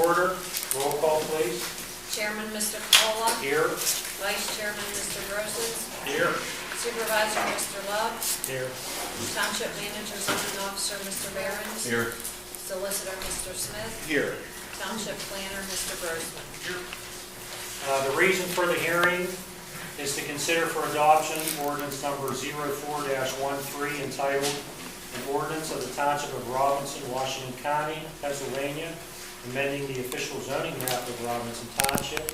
order. Roll call, please. Chairman, Mr. Capola. Here. Vice Chairman, Mr. Grosses. Here. Supervisor, Mr. Love. Here. Township Manager, Zoning Officer, Mr. Behrens. Here. Solicitor, Mr. Smith. Here. Township Planner, Mr. Grossman. The reason for the hearing is to consider for adoption ordinance number 04-13 entitled An Ordinance of the Township of Robinson, Washington County, Pennsylvania, amending the official zoning map of Robinson Township.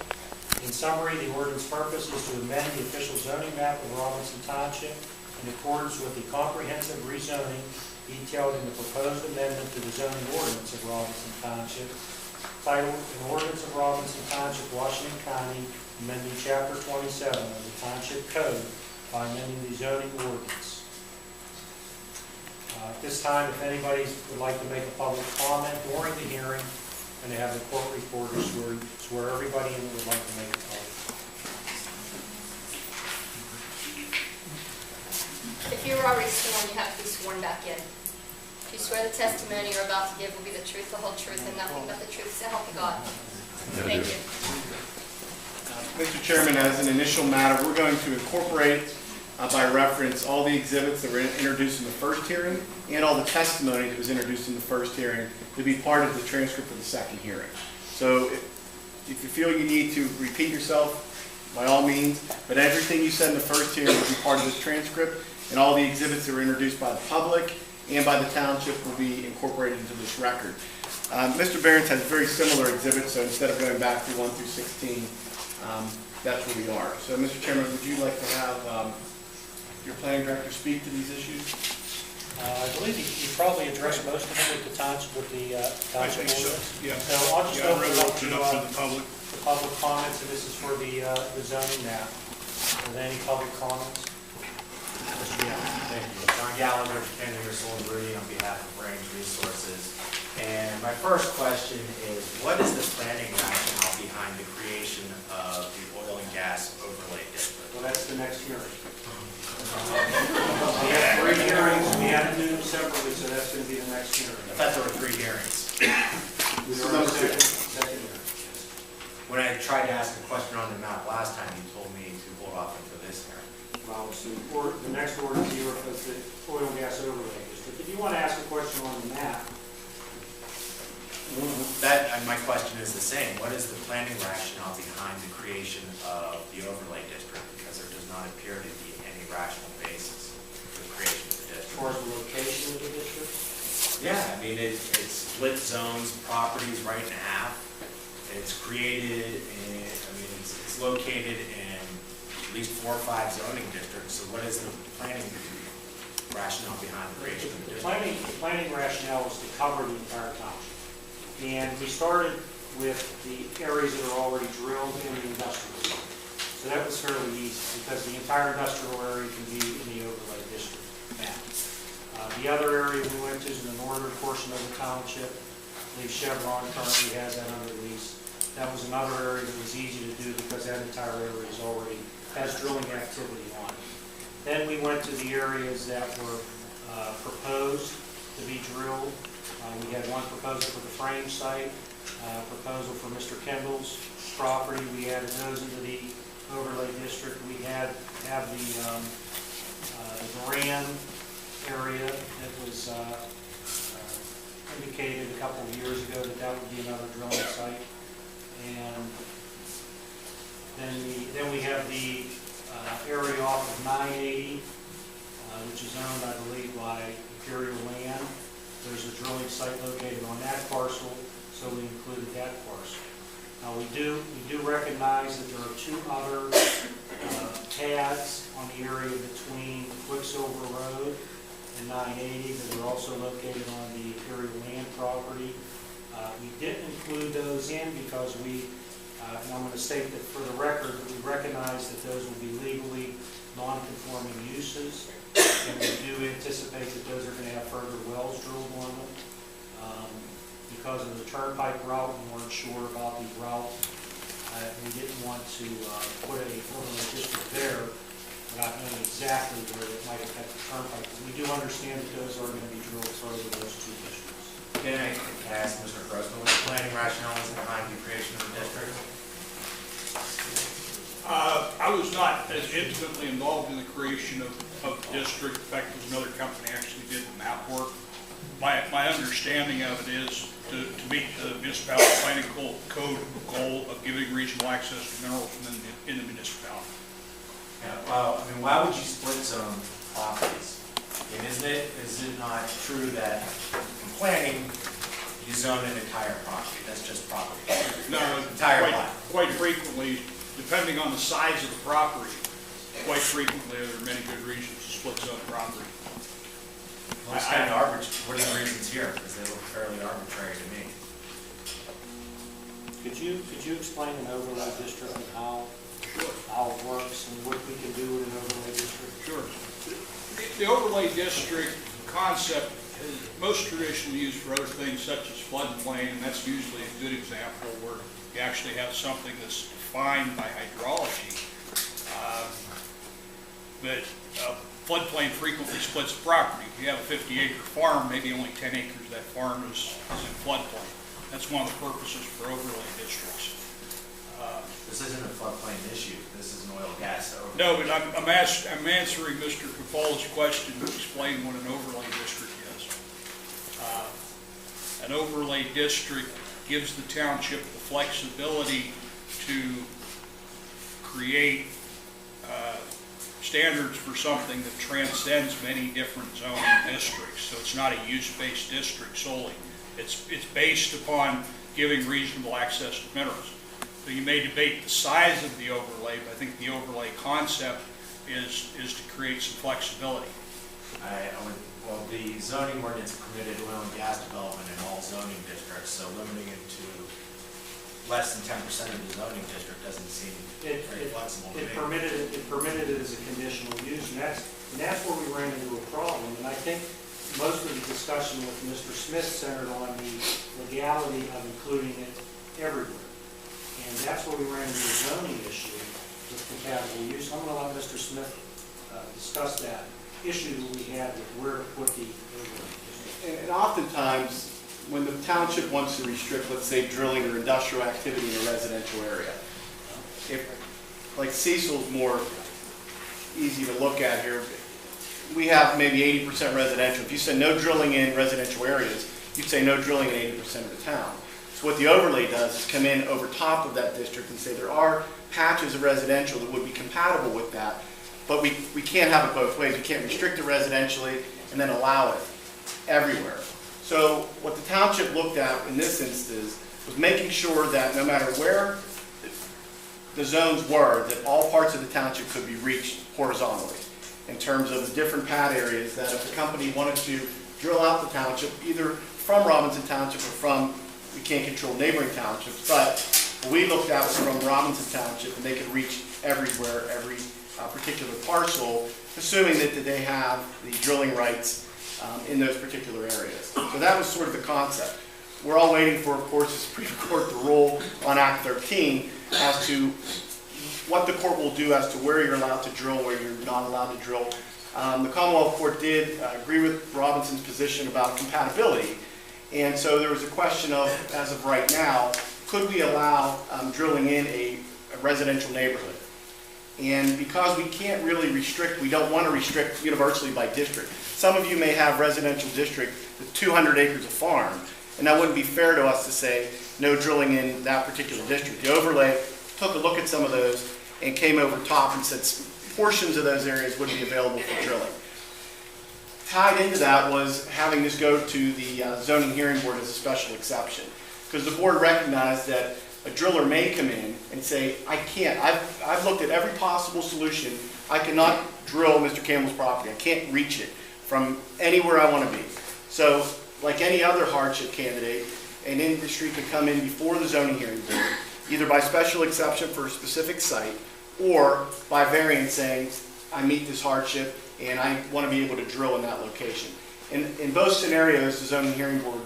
In summary, the ordinance purpose is to amend the official zoning map of Robinson Township in accordance with the comprehensive rezoning detailed in the proposed amendment to the zoning ordinance of Robinson Township, titled An Ordinance of Robinson Township, Washington County, amending Chapter 27 of the Township Code by amending the zoning ordinance. At this time, if anybody would like to make a public comment during the hearing, and they have the court reporter swear everybody in that would like to make a comment. If you were already sworn, you have to be sworn back in. If you swear the testimony you're about to give will be the truth, the whole truth, and nothing but the truth, so help you God. Thank you. Mr. Chairman, as an initial matter, we're going to incorporate by reference all the exhibits that were introduced in the first hearing and all the testimony that was introduced in the first hearing to be part of the transcript of the second hearing. So if you feel you need to repeat yourself, by all means, but everything you said in the first hearing will be part of this transcript, and all the exhibits that were introduced by the public and by the township will be incorporated into this record. Mr. Behrens has very similar exhibits, so instead of going back through 1 through 16, that's where we are. So, Mr. Chairman, would you like to have your planning director speak to these issues? I believe you probably addressed most of them with the township ordinance. Yeah. So I'll just open it up to the public. the public comments, and this is for the zoning map. Are there any public comments? Mr. Young. Thank you. John Gallagher, Kennedy, Soul Breeding on behalf of Range Resources. And my first question is, what is the planning rationale behind the creation of the oil and gas overlay district? Well, that's the next hearing. We had 3 hearings, we had to do them separately, so that's going to be the next hearing. I thought there were 3 hearings. We are on the second hearing. When I tried to ask a question on the map last time, you told me to hold off until this hearing. Well, so the next order here is the oil and gas overlay district. If you want to ask a question on the map, My question is the same. What is the planning rationale behind the creation of the overlay district? Because there does not appear to be any rational basis for the creation of the as district. far as the location of the district, Yeah, I mean, it split zones, properties right in half. It's created in, it's located in at least 4 or 5 zoning districts. So what is the planning rationale behind the creation of the district? the planning rationale was to cover the entire township. And we started with the areas that are already drilled in the industrial zone. So that was fairly easy because the entire industrial area can be in the overlay district map. The other area we went to is in the northern portion of the township. I believe Chevron currently has that under lease. That was another area that was easy to do because that entire area has drilling activity on it. Then we went to the areas that were proposed to be drilled. We had one proposal for the frame site, proposal for Mr. Kendall's property. We added those into the overlay district. We have the Duran area that was indicated a couple of years ago that would be another drilling site. And then we have the area off of 980, which is owned, I believe, by Imperial Land. There's a drilling site located on that parcel, so we included that parcel. Now we do recognize that there are 2 other pads on the area between Quicksilver Road and 980 that are also located on the Imperial Land property. We didn't include those in because and I'm going to state that for the record that we recognize that those will be legally non-conforming uses. And we do anticipate that those are going to have further wells drilled on them. Because of the turnpike route, we weren't sure about the route. We didn't want to put a overlay district there without knowing exactly where it might affect the turnpike. We do understand that those are going to be drilled further, those 2 districts. Can I ask Mr. Grossman what the planning rationale is behind the creation of the district? I was not as intimately involved in the creation of the district. In fact, there was another company actually did the map work. My understanding of it is to meet the municipality planning code goal of giving regional access to minerals in the municipality. Yeah, well, I mean, why would you split zone properties? I mean, is it not true that in planning, you zone an entire property? That's just property. No, Entire lot. quite frequently, depending on the size of the property, quite frequently there are many good reasons to split zone property. What are the reasons here? Because they look fairly arbitrary to me. Could you explain an overlay district and how it works and what we can do with an overlay district? Sure. The overlay district concept is most traditionally used for other things such as floodplain, and that's usually a good example where you actually have something that's defined by hydrology. But floodplain frequently splits the property. If you have a 50-acre farm, maybe only 10 acres of that farm is in floodplain. That's one of the purposes for overlay districts. This isn't a floodplain issue. This is an oil gas overlay. No, but I'm answering Mr. Capola's question to explain what an overlay district is. An overlay district gives the township the flexibility to create standards for something that transcends many different zoning districts. So it's not a use-based district solely. It's based upon giving reasonable access to minerals. So you may debate the size of the overlay, but I think the overlay concept is to create some flexibility. Well, the zoning ordinance permitted oil and gas development in all zoning districts, so limiting it to less than 10% of the zoning district doesn't seem very flexible to me. It permitted it as a conditional use, and that's where we ran into a problem. And I think most of the discussion with Mr. Smith centered on the legality of including it everywhere. And that's where we ran into a zoning issue with compatible use. I'm going to let Mr. Smith discuss that issue that we had with where to put the overlay. And oftentimes, when the township wants to restrict, let's say, drilling or industrial activity in a residential area, like Cecil's more easy to look at here, we have maybe 80% residential. If you say no drilling in residential areas, you'd say no drilling in 80% of the town. So what the overlay does is come in over top of that district and say there are patches of residential that would be compatible with that, but we can't have it both ways. We can't restrict it residentially and then allow it everywhere. So what the township looked at in this instance was making sure that no matter where the zones were, that all parts of the township could be reached horizontally in terms of the different pad areas, that if the company wanted to drill out the township, either from Robinson Township or from, we can't control neighboring townships, but what we looked at was from Robinson Township, and they could reach everywhere, every particular parcel, assuming that they have the drilling rights in those particular areas. So that was sort of the concept. We're all waiting for, of course, the Supreme Court to rule on Act 13 as to what the court will do as to where you're allowed to drill, where you're not allowed to drill. The Commonwealth Court did agree with Robinson's position about compatibility. And so there was a question of, as of right now, could we allow drilling in a residential neighborhood? And because we can't really restrict, we don't want to restrict universally by district. Some of you may have residential district with 200 acres of farm, and that wouldn't be fair to us to say no drilling in that particular district. The overlay took a look at some of those and came over top and said portions of those areas would be available for drilling. Tied into that was having this go to the zoning hearing board as a special exception, because the board recognized that a driller may come in and say, I can't, I've looked at every possible solution, I cannot drill Mr. Campbell's property, I can't reach it from anywhere I want to be. So, like any other hardship candidate, an industry could come in before the zoning hearing board, either by special exception for a specific site, or by variance saying, I meet this hardship and I want to be able to drill in that location. In both scenarios, the zoning hearing board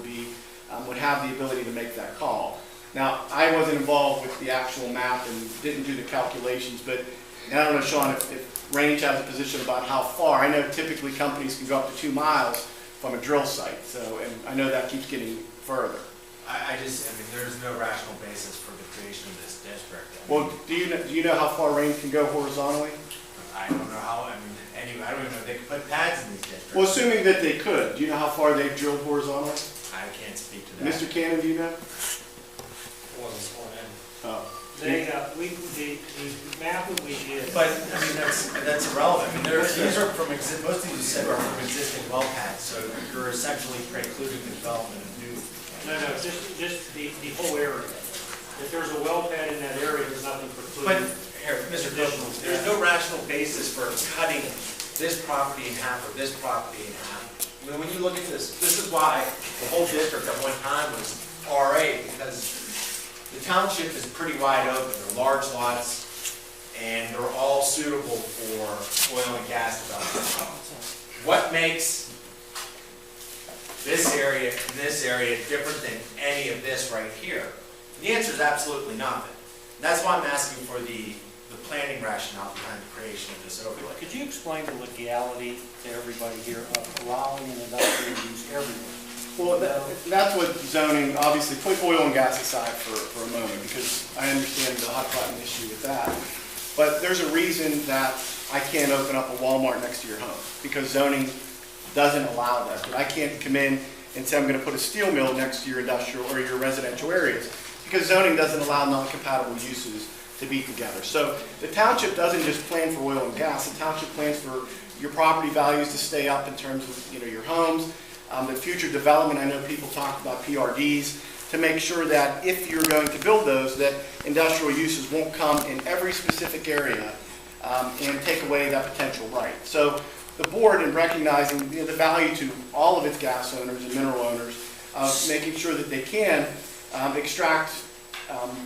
would have the ability to make that call. Now, I wasn't involved with the actual map and didn't do the calculations, but, and I don't know, Sean, if Range has a position about how far. I know typically companies can go up to 2 miles from a drill site. So, and I know that keeps getting further. I mean, there's no rational basis for the creation of this district. Well, do you know how far rain can go horizontally? I don't know how, I mean, anyway, I don't even know if they could put pads in these districts. Well, assuming that they could, do you know how far they've drilled horizontally? I can't speak to that. Mr. Cannon, do you know? Wasn't sworn in. Oh. They, the map that we did. But, I mean, that's irrelevant. I mean, these are from, most of these you said are from existing well pads, so you're essentially precluding the development of new. No, just the whole area. If there's a well pad in that area, there's nothing But, precluding. here, Mr. Bishop, there's no rational basis for cutting this property in half or this property in half. I mean, when you look at this is why the whole district at one time was RA, because the township is pretty wide open. They're large lots, and they're all suitable for oil and gas development. What makes this area and this area different than any of this right here? The answer is absolutely nothing. And that's why I'm asking for the planning rationale behind the creation of this overlay. Could you explain the legality to everybody here of allowing an industrial use everywhere? Well, that's what zoning, obviously, put oil and gas aside for a moment, because I understand the hot button issue with that. But there's a reason that I can't open up a Walmart next to your home, because zoning doesn't allow that. But I can't come in and say I'm going to put a steel mill next to your industrial or your residential areas, because zoning doesn't allow non-compatible uses to be together. So the township doesn't just plan for oil and gas. The township plans for your property values to stay up in terms of your homes. The future development, I know people talk about PRDs, to make sure that if you're going to build those, that industrial uses won't come in every specific area and take away that potential right. So the board, in recognizing the value to all of its gas owners and mineral owners, making sure that they can extract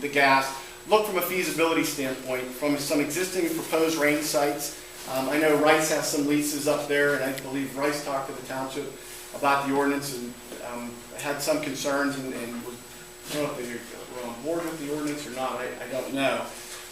the gas, look from a feasibility standpoint from some existing proposed range sites. I know Rice has some leases up there, and I believe Rice talked to the township about the ordinance and had some concerns, and I don't know if they were on board with the ordinance or not, I don't know.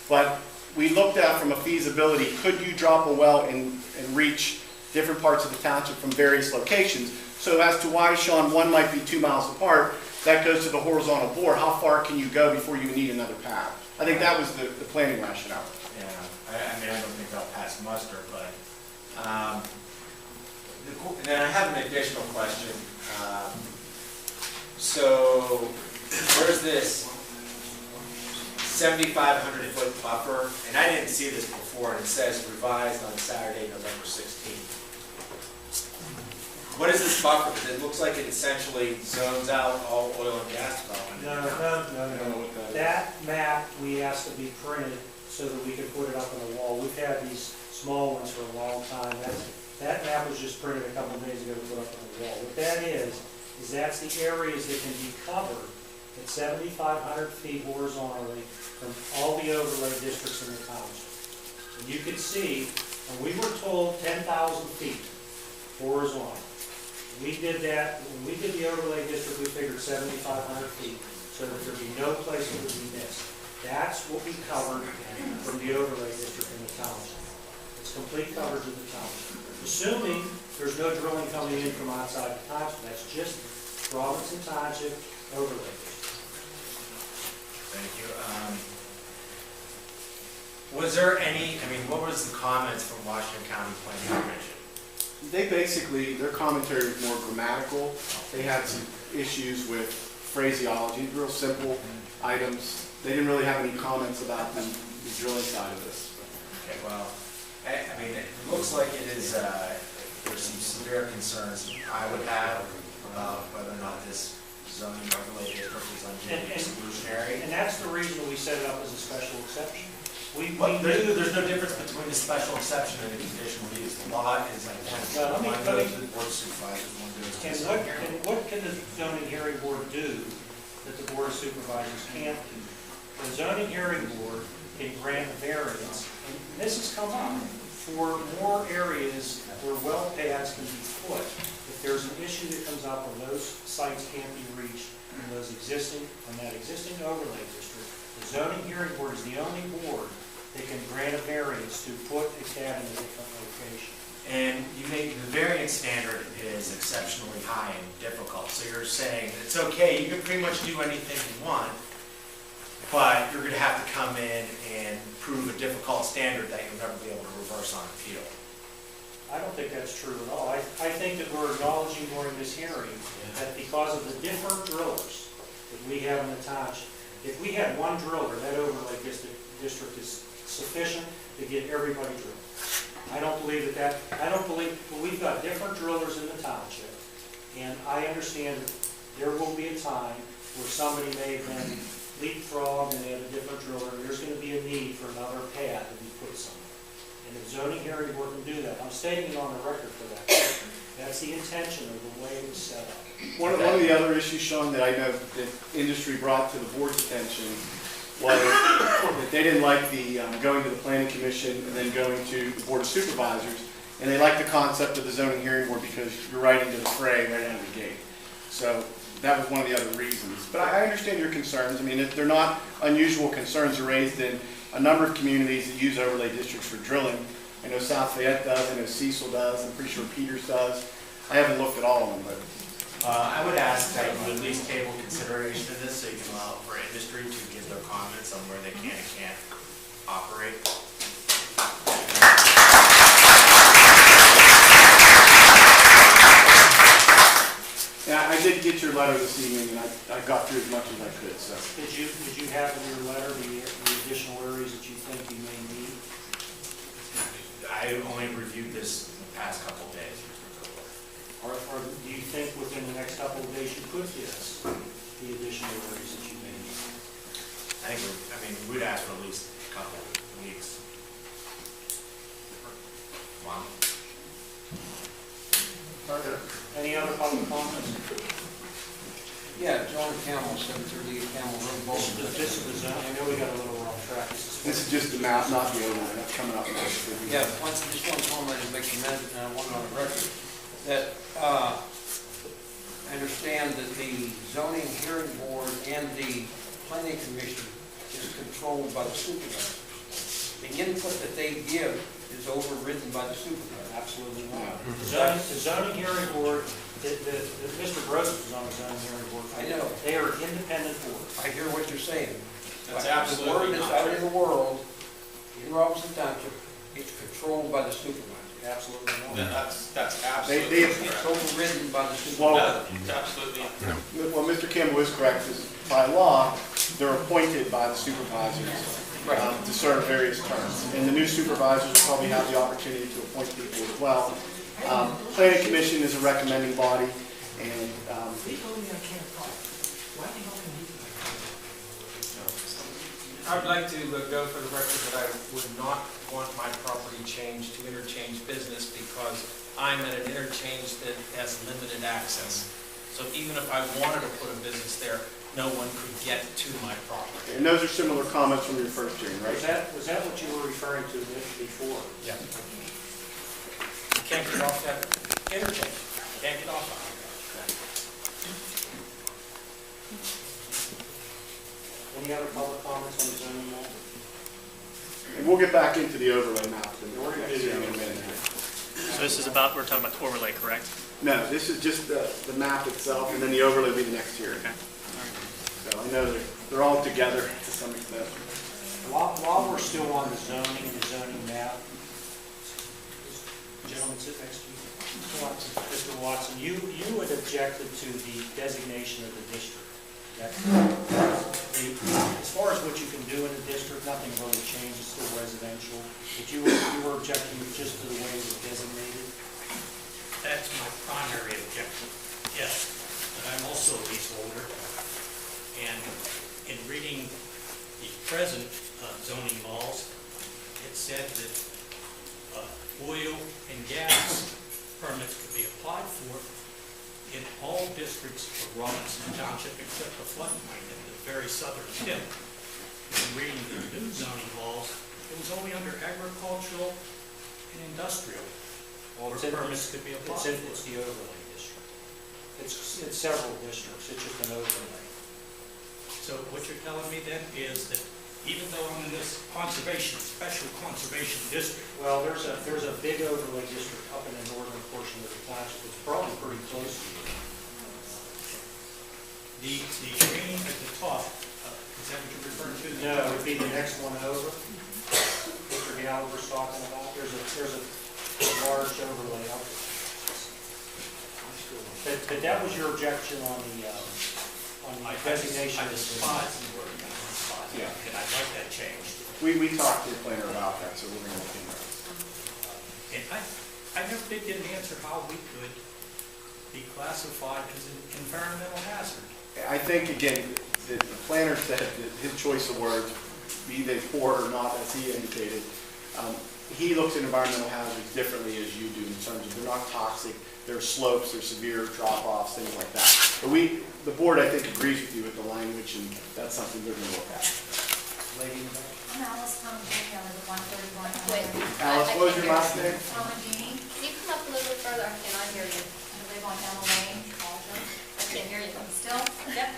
But we looked at from a feasibility, could you drop a well and reach different parts of the township from various locations? So as to why, Sean, one might be 2 miles apart, that goes to the horizontal bore. How far can you go before you need another path? I think that was the planning rationale. Yeah, I mean, I don't think they'll pass muster, but, and then I have an additional question. So, where's this 7,500 foot buffer? And I didn't see this before, and it says revised on Saturday, November 16th. What is this buffer? Because it looks like it essentially zones out all oil and gas development. No. That map we asked to be printed so that we could put it up on the wall. We've had these small ones for a long time. That map was just printed a couple of days ago to put up on the wall. What that is that's the areas that can be covered at 7,500 feet horizontally from all the overlay districts in the township. And you can see, and we were told 10,000 feet horizontal. We did that, when we did the overlay district, we figured 7,500 feet, so that there'd be no place that would be missed. That's what we covered from the overlay district in the township. It's complete coverage of the township. Assuming there's no drilling coming in from outside the township, that's just Robinson Township overlay district. Thank you. Was there any, what was the comments from Washington County Planning Commission? They basically, their commentary was more grammatical. They had some issues with phraseology, real simple items. They didn't really have any comments about the drilling side of this. Okay, well, it looks like it is, there's some severe concerns I would have about whether or not this zoning overlay district is unduly exclusionary. And that's the reason we set it up as a special exception. There's no difference between the special exception and the conditional use. The law is identical. One goes to the board of supervisors, one goes to the zoning hearing. And what can the zoning hearing board do that the board of supervisors can't do? The zoning hearing board can grant a variance, and this has come up, for more areas where well pads can be put. If there's an issue that comes up where those sites can't be reached in that existing overlay district, the zoning hearing board is the only board that can grant a variance to put a cabin in a different location. And you make, the variance standard is exceptionally high and difficult. So you're saying it's okay, you can pretty much do anything you want, but you're gonna have to come in and prove a difficult standard that you'll never be able to reverse on appeal. I don't think that's true at all. I think that we're acknowledging during this hearing that because of the different drillers that we have in the township, if we had one driller, that overlay district is sufficient to get everybody drilled. I don't believe well, we've got different drillers in the township, and I understand that there will be a time where somebody may have been leapfrogged and they have a different driller, and there's gonna be a need for another pad to be put somewhere. And the zoning hearing board can do that. I'm stating it on the record for that. That's the intention of the way it was set up. One of the other issues, Sean, that I know that industry brought to the board's attention was that they didn't like the going to the planning commission and then going to the board of supervisors, and they liked the concept of the zoning hearing board because you're right into the fray right out of the gate. So that was one of the other reasons. But I understand your concerns. I mean, they're not unusual concerns. They're raised in a number of communities that use overlay districts for drilling. I know South Fayette does, I know Cecil does, I'm pretty sure Peters does. I haven't looked at all of them, but. I would ask that you at least table consideration of this so you can allow for industry to give their comments on where they can and can't operate. Yeah, I did get your letter this evening, and I got through as much as I could, so. Did you have in your letter the additional areas that you think you may need? I only reviewed this in the past couple of days. Or do you think within the next couple of days you could get us the additional areas that you may need? I mean, we'd ask for at least a couple of weeks. Wow. Any other public comments? Yeah, John Campbell, 738 Campbell Road, Baltimore. This is the zone. I know we got a little off track. This is just the map, not the overlay. That's coming up next. Yeah, just one comment to make a minute, and I want it on the record, that I understand that the zoning hearing board and the planning commission is controlled by the supervisor. The input that they give is overridden by the supervisor. Absolutely not. The zoning hearing board, Mr. Gross was on the zoning hearing board. I know. They are independent boards. I hear what you're saying. That's But absolutely the word that's not out true. in the world, in Robinson Township, it's controlled by the supervisor. Absolutely not. That's They, absolutely It's overridden by the well, supervisor. It's absolutely. well, Mr. Campbell is correct, is by law, they're appointed by the supervisors to serve various terms. And the new supervisors will probably have the opportunity to appoint people as well. Planning commission is a recommending body, and I'd like to go for the record that I would not want my property changed to interchange business because I'm at an interchange that has limited access. So even if I wanted to put a business there, no one could get to my property. and those are similar comments from your first hearing, right? Was that what you were referring to before? Yeah. You can't get off that interchange. You can't get off of it. Any other public comments on the zoning map? And we'll get back into the overlay map in We're gonna next do hearing in a that. minute. So this is about, we're talking about overlay, correct? No, this is just the map itself, and then the overlay will be the next hearing. Okay. So I know they're all together to some extent. While we're still on the zoning and the zoning map, gentlemen, sit next to you. Mr. Watson, you had objected to the designation of the district. As far as what you can do in the district, nothing really changed, it's still residential. But you were objecting just to the way it was designated? That's my primary objection, yes. But I'm also a leaseholder, and in reading the present zoning laws, it said that oil and gas permits could be applied for in all districts of Robinson Township except the floodplain at the very southern tip. In reading the new zoning laws, it was only under agricultural and industrial where permits could be applied. It's the overlay district. It's several districts, it's just an overlay. So what you're telling me then is that even though I'm in this conservation, special conservation district. Well, there's a big overlay district up in the northern portion of the township. It's probably pretty close to you. The green at the top, is that what you're referring to? No, it would be the next one over. Mr. Gallagher's talking about. There's a large overlay up there. But that was your objection on the designation. I despise the word spot, Yeah. and I'd like that changed. We talked to the planner about that, so we're going to look into that. And I never did get an answer how we could be classified as an environmental hazard. I think, again, the planner said that his choice of words, be they poor or not, as he indicated, he looks at environmental hazards differently as you do in terms of they're not toxic, they're slopes, they're severe drop-offs, things like that. But the board, I think, agrees with you with the language, and that's something they're going to look at. Lady in the back. I'm Alice Palmagini, I live at 131. Wait. Alice, what was your last name? Palmagini, Can you come up a little bit further? I cannot hear you. I live on Emma Lane, Alton. I can't hear you. Still? Yep.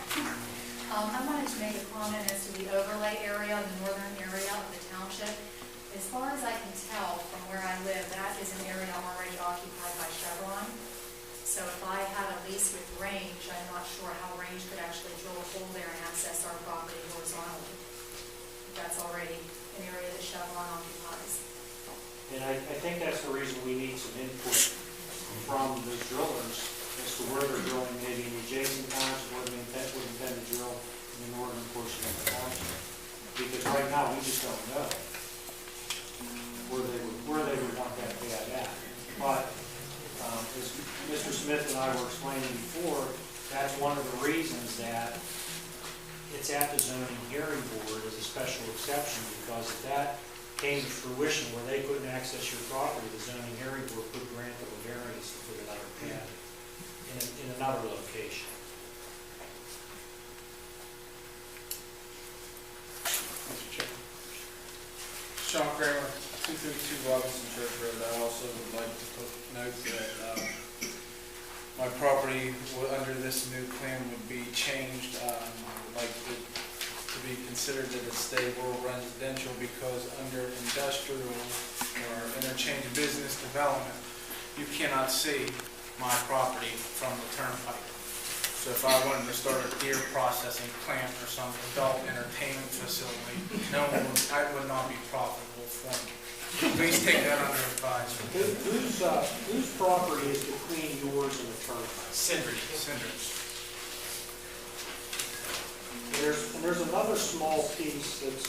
I wanted to make a comment as to the overlay area, the northern area of the township. As far as I can tell from where I live, that is an area already occupied by Chevron. So if I had a lease with Range, I'm not sure how Range could actually drill a hole there and access our property horizontally. That's already an area that Chevron occupies. And I think that's the reason we need some input from the drillers as to where they're drilling, maybe in the adjacent township, where they would intend to drill in the northern portion of the township. Because right now, we just don't know where they would want that pad at. But as Mr. Smith and I were explaining before, that's one of the reasons that it's at the zoning hearing board as a special exception, because if that came to fruition where they couldn't access your property, the zoning hearing board could grant them a variance to put another pad in another location. Mr. Chairman. Sean Kramer, 232 Robinson Church Road. I also would like to note that my property under this new plan would be changed. I would like to be considered as a stable residential, because under industrial or interchange business development, you cannot see my property from the turnpike. So if I wanted to start a deer processing plant or some adult entertainment facility, I would not be profitable for me. Please take that under advisement. Whose property is between yours and the turnpike? Cinders. And there's another small piece that's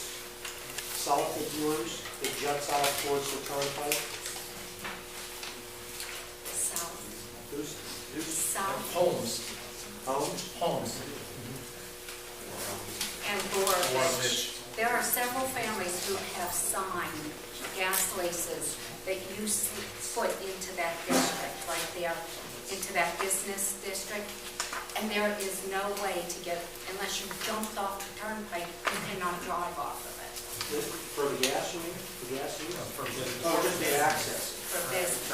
south of yours that juts out towards the turnpike. South. Who's South. Homes. Homes? And Borovich. There are several families who have signed gas leases that you put into that district, like they're into that business district, and there is no way to get, unless you jumped off the turnpike, you cannot drive off of it. For the gas, you mean? The gas use? For business. Oh, just the access. For business.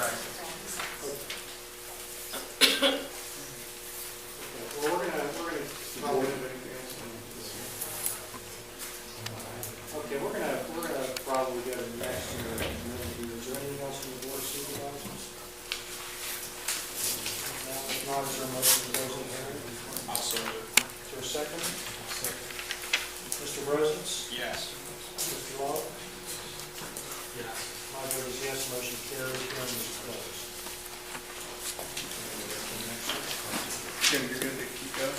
Well, we're gonna probably go to the next year. Is there anything else from the board of supervisors? No, if not, is there a motion to close the hearing? I'll serve it. Is there a second? Mr. Rosens? Yes. Mr. Law? Yes. My vote is yes, motion carries, hearing is closed. Jim, you're good to keep going?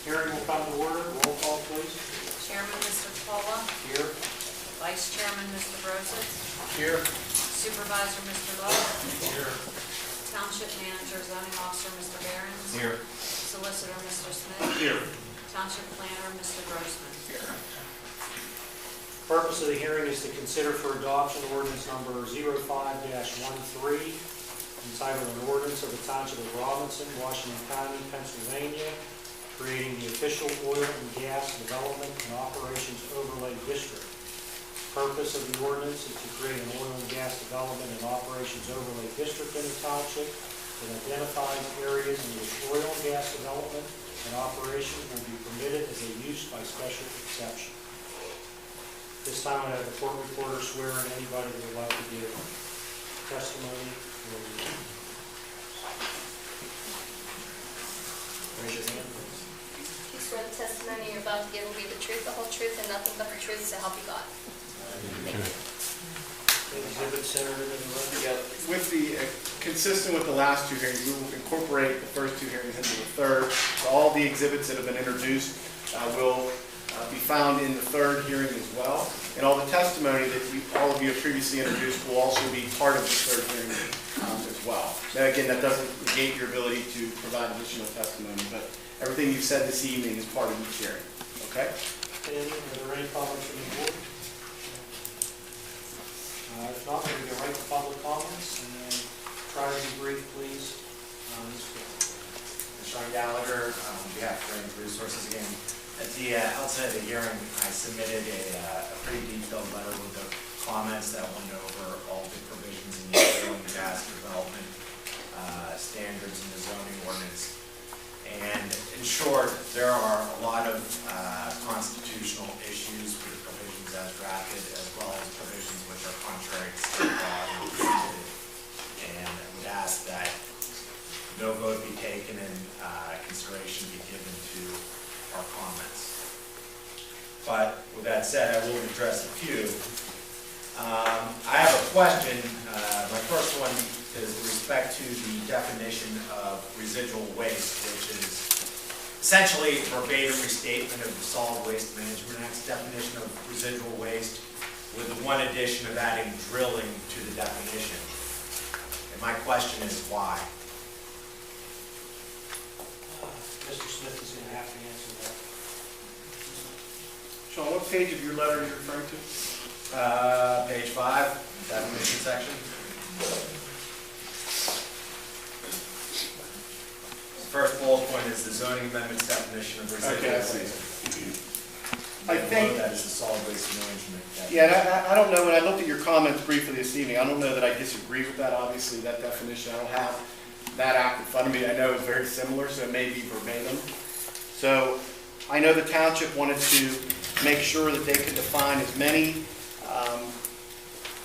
Hearing will come to order, roll call please. Chairman, Mr. Paula. Here. Vice Chairman, Mr. Broseph. Here. Supervisor, Mr. Love. Here. Township Manager, Zoning Officer, Mr. Behrens. Here. Solicitor, Mr. Smith. Here. Township Planner, Mr. Grossman. Here. Purpose of the hearing is to consider for adoption ordinance number 05-13, entitled an ordinance of the Township of Robinson, Washington County, Pennsylvania, creating the official oil and gas development and operations overlay district. Purpose of the ordinance is to create an oil and gas development and operations overlay district in the township that identifies areas in which oil and gas development and operation will be permitted as a use by special exception. This time I have the court reporter swear in anybody who would like to give testimony or raise your hand, please. Do you swear the testimony you're about to give will be the truth, the whole truth, and nothing but the truth, so help you God? Exhibit centered in the record. Yeah, with the, consistent with the last two hearings, we will incorporate the first two hearings into the third. So all the exhibits that have been introduced will be found in the third hearing as well. And all the testimony that all of you have previously introduced will also be part of the third hearing as well. Now, again, that doesn't negate your ability to provide additional testimony, but everything you've said this evening is part of each hearing. Okay? Are there any comments from the board? If not, we're going to go right to public comments and try to be brief, please. Sean Gallagher, on behalf of Drainage Resources again. At the outset of the hearing, I submitted a pretty detailed letter with the comments that went over all the provisions in the oil and gas development standards in the zoning ordinance. And in short, there are a lot of constitutional issues with the provisions as drafted, as well as provisions which are contrary to state law and prohibited. And I would ask that no vote be taken and consideration be given to our comments. But with that said, I will address a few. I have a question. My first one is with respect to the definition of residual waste, which is essentially a verbatim restatement of the Solid Waste Management Act's definition of residual waste, with the one addition of adding drilling to the definition. And my question is why? Mr. Smith is going to have to answer that. Sean, what page of your letter are you referring to? Page 5, definition section. First bullet point is the zoning amendments definition of residual waste. I think that is the solid waste management. Yeah, I don't know, when I looked at your comments briefly this evening, I don't know that I disagree with that, obviously, that definition. I don't have that act in front of me. I know it's very similar, so it may be verbatim. So I know the township wanted to make sure that they could define as many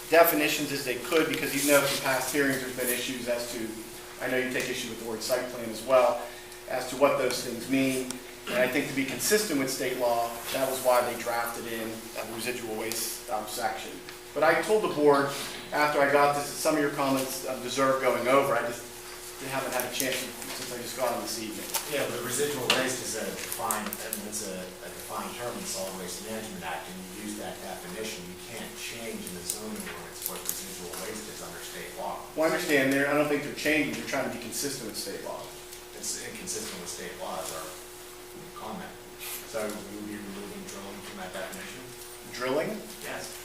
definitions as they could, because you know from past hearings there's been issues as to, I know you take issue with the word site plan as well, as to what those things mean. And I think to be consistent with state law, that was why they drafted in a residual waste section. But I told the board after I got this, some of your comments deserve going over. I just haven't had a chance since I just got them this evening. Yeah, but residual waste is a defined term in the Solid Waste Management Act, and you use that definition. You can't change in the zoning ordinance what residual waste is under state law. Well, I understand there. I don't think they're changing. They're trying to be consistent with state law. It's inconsistent with state law is our comment. So you would be removing drilling from that definition? Drilling? Yes.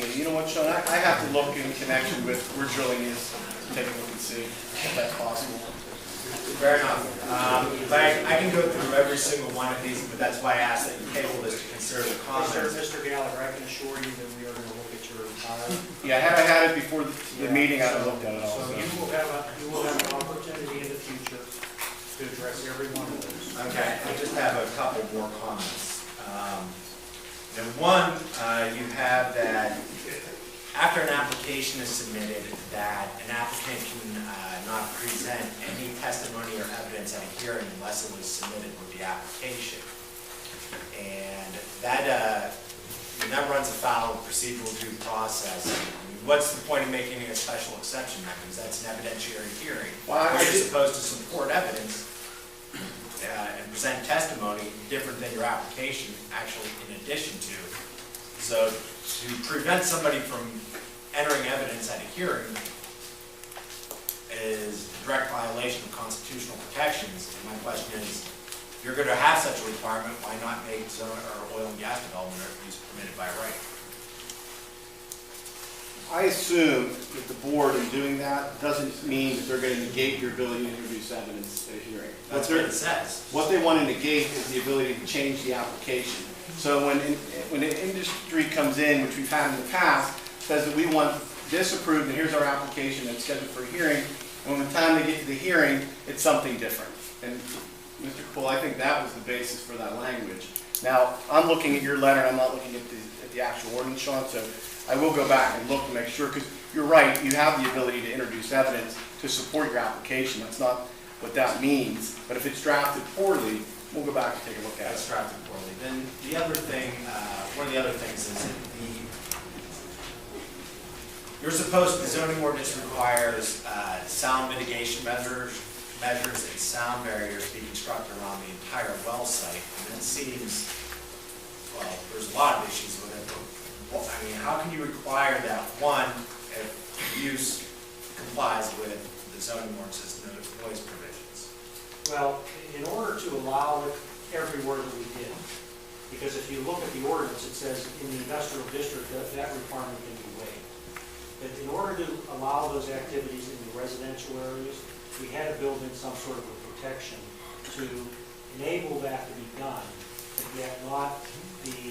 Yeah, you know what, Sean? I have to look in connection with where drilling is, take a look and see if that's possible. Fair enough. But I can go through every single one of these, but that's why I asked that you table this to consider the comments. Mr. Gallagher, I can assure you that we are going to look at your entire. Yeah, had I had it before the meeting, I'd have looked at it all. So you will have an opportunity in the future to address every one of those. Okay, I just have a couple more comments. And one, you have that after an application is submitted, that an applicant can not present any testimony or evidence at a hearing unless it was submitted with the application. And that runs afoul of procedural due process. I mean, what's the point of making a special exception mechanism? That's an evidentiary hearing. Well, You're supposed to support evidence and present testimony different than your application, actually in addition to. So to prevent somebody from entering evidence at a hearing is a direct violation of constitutional protections. And my question is, If you're gonna have such a requirement, why not make zone or oil and gas development use permitted by right? I assume that the board in doing that doesn't mean that they're going to negate your ability to introduce evidence at a hearing. That's what it says. What they want to negate is the ability to change the application. So when an industry comes in, which we've had in the past, says that we want this approved and here's our application that's scheduled for a hearing, and when the time they get to the hearing, it's something different. And Mr. Cole, I think that was the basis for that language. Now, I'm looking at your letter, and I'm not looking at the actual ordinance, Sean, so I will go back and look to make sure, because you're right, you have the ability to introduce evidence to support your application. That's not what that means. But if it's drafted poorly, we'll go back and take a look at It's it. drafted poorly. Then the other thing, one of the other things is that you're supposed, the zoning ordinance requires sound mitigation measures and sound barriers be constructed around the entire well site. And it seems, well, there's a lot of issues with it, but well, I mean, how can you require that, one, if use complies with the zoning ordinance's noise provisions? Well, in order to allow it everywhere that we did, because if you look at the ordinance, it says in the industrial district that requirement can be waived. But in order to allow those activities in the residential areas, we had to build in some sort of a protection to enable that to be done, but yet not be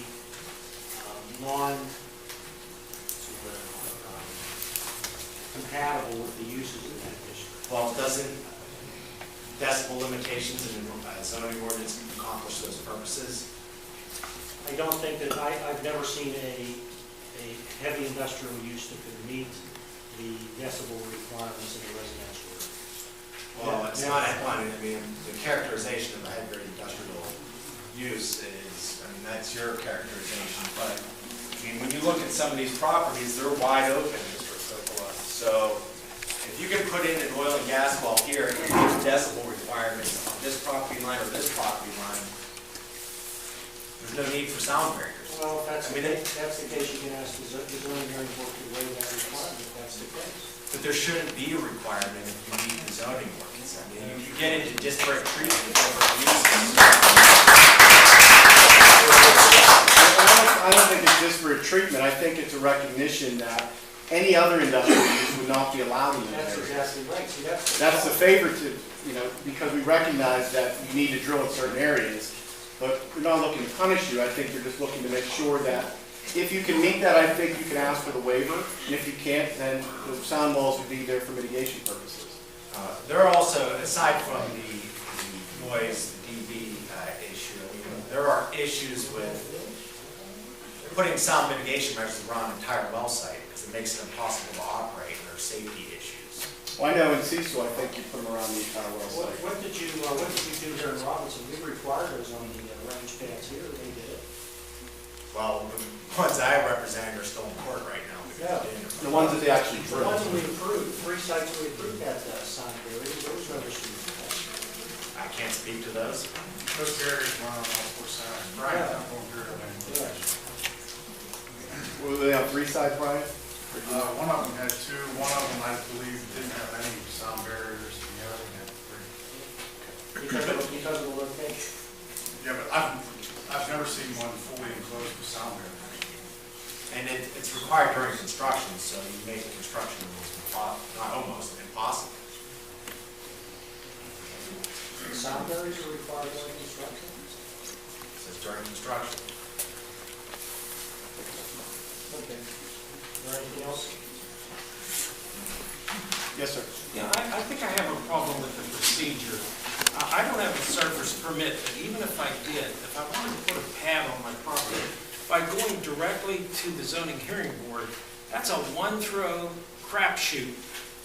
compatible with the uses in that district. Well, doesn't decibel limitations in the zoning ordinance accomplish those purposes? I don't think that, I've never seen a heavy industrial use that could meet the decibel requirements in the residential area. Well, it's not, I mean, the characterization of a heavy industrial use is, I mean, that's your characterization, but I mean, when you look at some of these properties, they're wide open, Mr. Coppola. So if you can put in an oil and gas well here and meet decibel requirements on this property line or this property line, there's no need for sound barriers. Well, if that's the case, you can ask the zoning hearing board to waive that requirement, if that's the case. But there shouldn't be a requirement if you meet the zoning ordinance. I mean, you get into disparate treatment of different uses. I don't think it's disparate treatment. I think it's a recognition that any other industrial use would not be allowed in that That's area. exactly right. See, That's the favoritism, because we recognize that you need to drill in certain areas, but we're not looking to punish you. I think you're just looking to make sure that if you can meet that, I think you can ask for the waiver, and if you can't, then the sound walls would be there for mitigation purposes. There are also, aside from the noise, the dB issue, there are issues with putting sound mitigation measures around an entire well site because it makes it impossible to operate, and there are safety issues. Well, I know in Cecil, I think you put them around the entire well site. What did you do here in Robinson? We required those on the range pads here. They did it. Well, the ones I represent are still in court right now. Yeah. The ones that they actually The drilled. ones that we approved, 3 sites we approved had sound barriers. There was no issue with that. I can't speak to those. Those barriers run on all 4 sides. Brian, I'm going through it. Were they on 3 sides, Brian? One of them had 2, one of them I believe didn't have any sound barriers, and the other one had 3. Because of the location. Yeah, but I've never seen one fully enclosed with sound barriers. And it's required during construction, so you make the construction almost impossible. Sound barriers are required during construction? It says during construction. Okay. Is there anything else? Yes, sir. Yeah, I think I have a problem with the procedure. I don't have a surface permit, but even if I did, if I wanted to put a pad on my property, by going directly to the zoning hearing board, that's a one-throw crapshoot.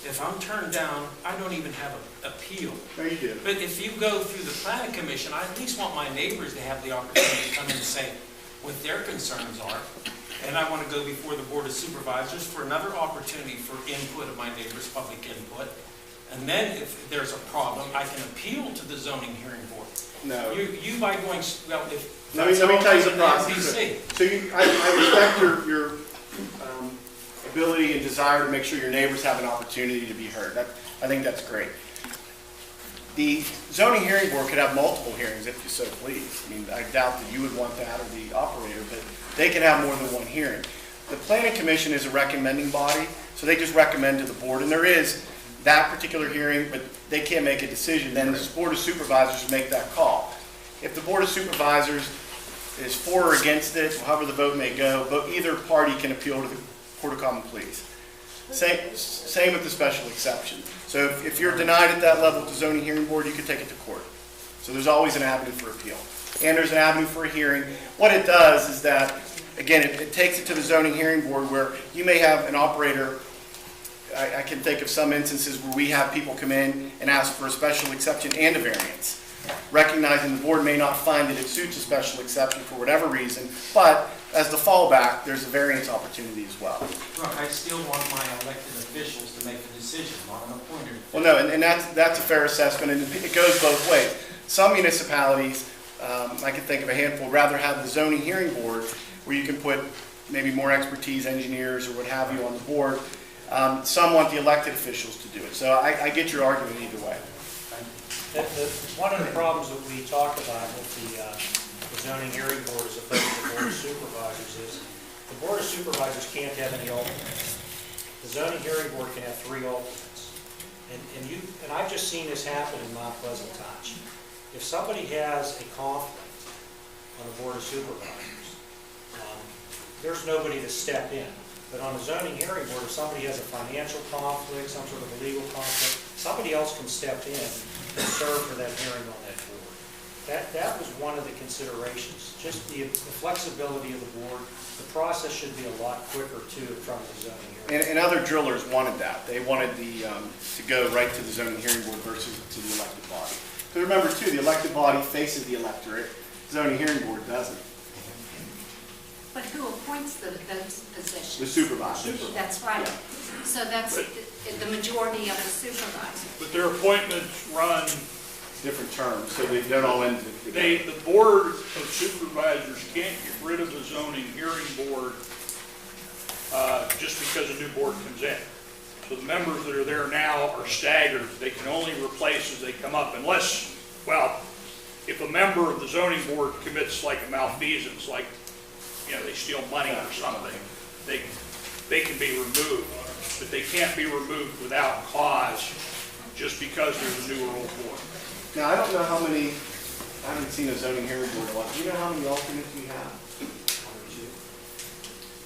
If I'm turned down, I don't even have an appeal. No, you do. But if you go through the planning commission, I at least want my neighbors to have the opportunity to come in and say what their concerns are. And I want to go before the board of supervisors for another opportunity for input of my neighbors, public input. And then if there's a problem, I can appeal to the zoning hearing board. No. You by going, well, if. Let me tell you the process. NBC. So I respect your ability and desire to make sure your neighbors have an opportunity to be heard. I think that's great. The zoning hearing board could have multiple hearings if you so please. I mean, I doubt that you would want that or the operator, but they can have more than one hearing. The planning commission is a recommending body, so they just recommend to the board, and there is that particular hearing, but they can't make a decision. Then the board of supervisors make that call. If the board of supervisors is for or against it, however the vote may go, but either party can appeal to the Court of Common Pleas. Same with the special exception. So if you're denied at that level at the zoning hearing board, you can take it to court. So there's always an avenue for appeal. And there's an avenue for a hearing. What it does is that, again, it takes it to the zoning hearing board where you may have an operator. I can think of some instances where we have people come in and ask for a special exception and a variance, recognizing the board may not find that it suits a special exception for whatever reason, but as the fallback, there's a variance opportunity as well. Look, I still want my elected officials to make the decision, not an appointed. Well, no, and that's a fair assessment, and it goes both ways. Some municipalities, I can think of a handful, rather have the zoning hearing board where you can put maybe more expertise, engineers, or what have you on the board. Some want the elected officials to do it. So I get your argument either way. One of the problems that we talked about with the zoning hearing board as opposed to the board of supervisors is the board of supervisors can't have any alternates. The zoning hearing board can have 3 alternates. And I've just seen this happen in Mount Pleasant Township. If somebody has a conflict on the board of supervisors, there's nobody to step in. But on the zoning hearing board, if somebody has a financial conflict, some sort of a legal conflict, somebody else can step in and serve for that hearing on that board. That was one of the considerations, just the flexibility of the board. The process should be a lot quicker too from the zoning hearing. And other drillers wanted that. They wanted to go right to the zoning hearing board versus to the elected body. Because remember too, the elected body faces the electorate, the zoning hearing board doesn't. But who appoints those positions? The supervisor. That's right. Yeah. So that's the majority of the supervisors. But their appointments run, Different terms, so they don't all end together. the board of supervisors can't get rid of the zoning hearing board just because a new board comes in. So the members that are there now are staggered. They can only replace as they come up unless, well, if a member of the zoning board commits like a malfeasance, like, you know, they steal money or something, they can be removed. But they can't be removed without cause just because there's a new or old board. Now, I don't know how many, I haven't seen a zoning hearing board a lot. Do you know how many alternates we have?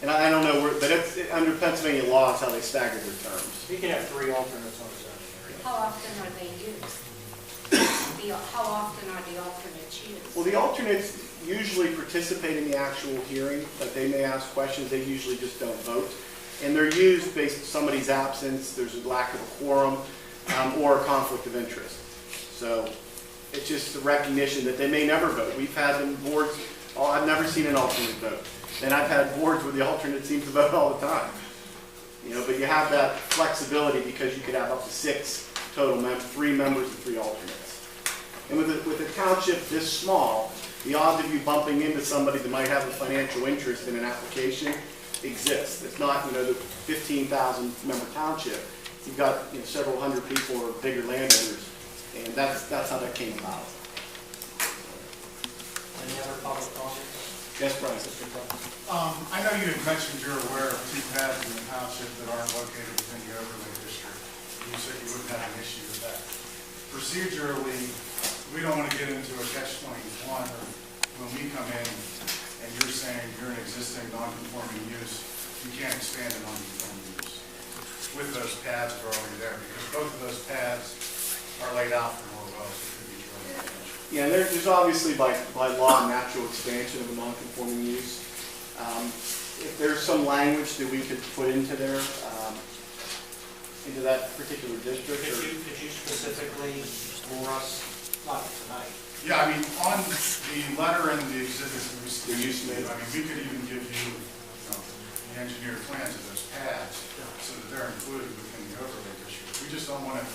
And I don't know, but it's under Pennsylvania law, it's how they stagger their terms. You can have 3 alternates on the zoning hearing. How often are they used? How often are the alternates used? Well, the alternates usually participate in the actual hearing, but they may ask questions, they usually just don't vote. And they're used based on somebody's absence, there's a lack of a quorum, or a conflict of interest. So it's just a recognition that they may never vote. We've had them boards, I've never seen an alternate vote. And I've had boards where the alternate seems to vote all the time. You know, but you have that flexibility because you could have up to 6 total members, 3 members and 3 alternates. And with a township this small, the odds of you bumping into somebody that might have a financial interest in an application exists. It's not, you know, the 15,000 member township. You've got, you know, several hundred people or bigger landowners, and that's how that came about. Any other public comment? Yes, Brian. I know you had mentioned you're aware of 2 pads in the township that aren't located within the overlay district. You said you wouldn't have an issue with that. Procedurally, we don't want to get into a catch-21 when we come in and you're saying you're an existing non-conforming use, you can't expand a non-conforming use with those pads that are already there, because both of those pads are laid out for more wells that could be drilled. Yeah, and there's obviously by law natural expansion of a non-conforming use. If there's some language that we could put into there, into that particular district, Could you specifically for us, not tonight? Yeah, I mean, on the letter and the exhibits that we submitted, I mean, we could even give you, the engineered plans of those pads so that they're included within the overlay district. We just don't want to,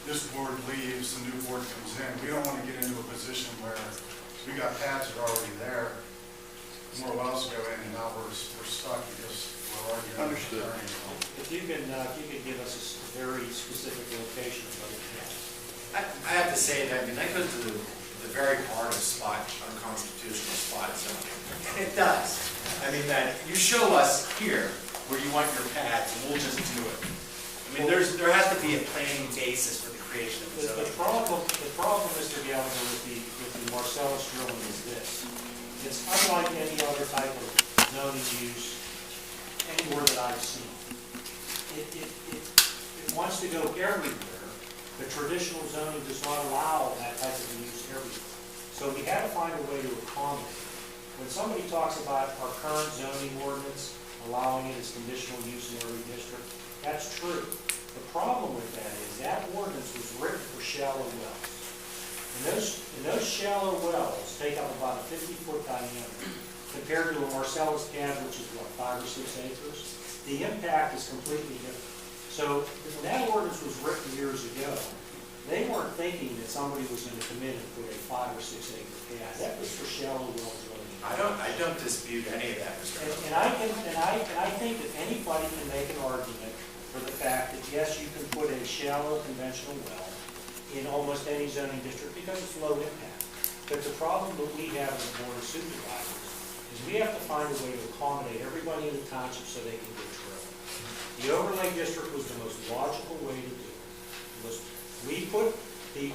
this board leaves, the new board comes in. We don't want to get into a position where we got pads that are already there, more wells go in, and now we're stuck because we're arguing. Understood. If you could give us a very specific location of those pads. I have to say that, I mean, that goes to the very heart of unconstitutional spot zoning. And it does. I mean, that you show us here where you want your pads, and we'll just do it. I mean, there has to be a planning basis for the creation of the zoning. The problem, Mr. Gallagher, with the Marcellus drilling is this. It's unlike any other type of zoning use anywhere that I've seen. It wants to go everywhere. The traditional zoning does not allow that type of use everywhere. So we had to find a way to accommodate. When somebody talks about our current zoning ordinance allowing it as conditional use in every district, that's true. The problem with that is that ordinance was written for shallow wells. And those shallow wells take up about a 50-foot diameter compared to a Marcellus pad, which is what, 5 or 6 acres? The impact is completely different. So when that ordinance was written years ago, they weren't thinking that somebody was going to come in and put a 5 or 6 acre pad. That was for shallow well drilling. I don't dispute any of that, Mr. And I think that anybody can make an argument for the fact that yes, you can put a shallow conventional well in almost any zoning district because it's low impact. But the problem that we have as a board of supervisors is we have to find a way to accommodate everybody in the township so they can get drilled. The overlay district was the most logical way to do it. We put the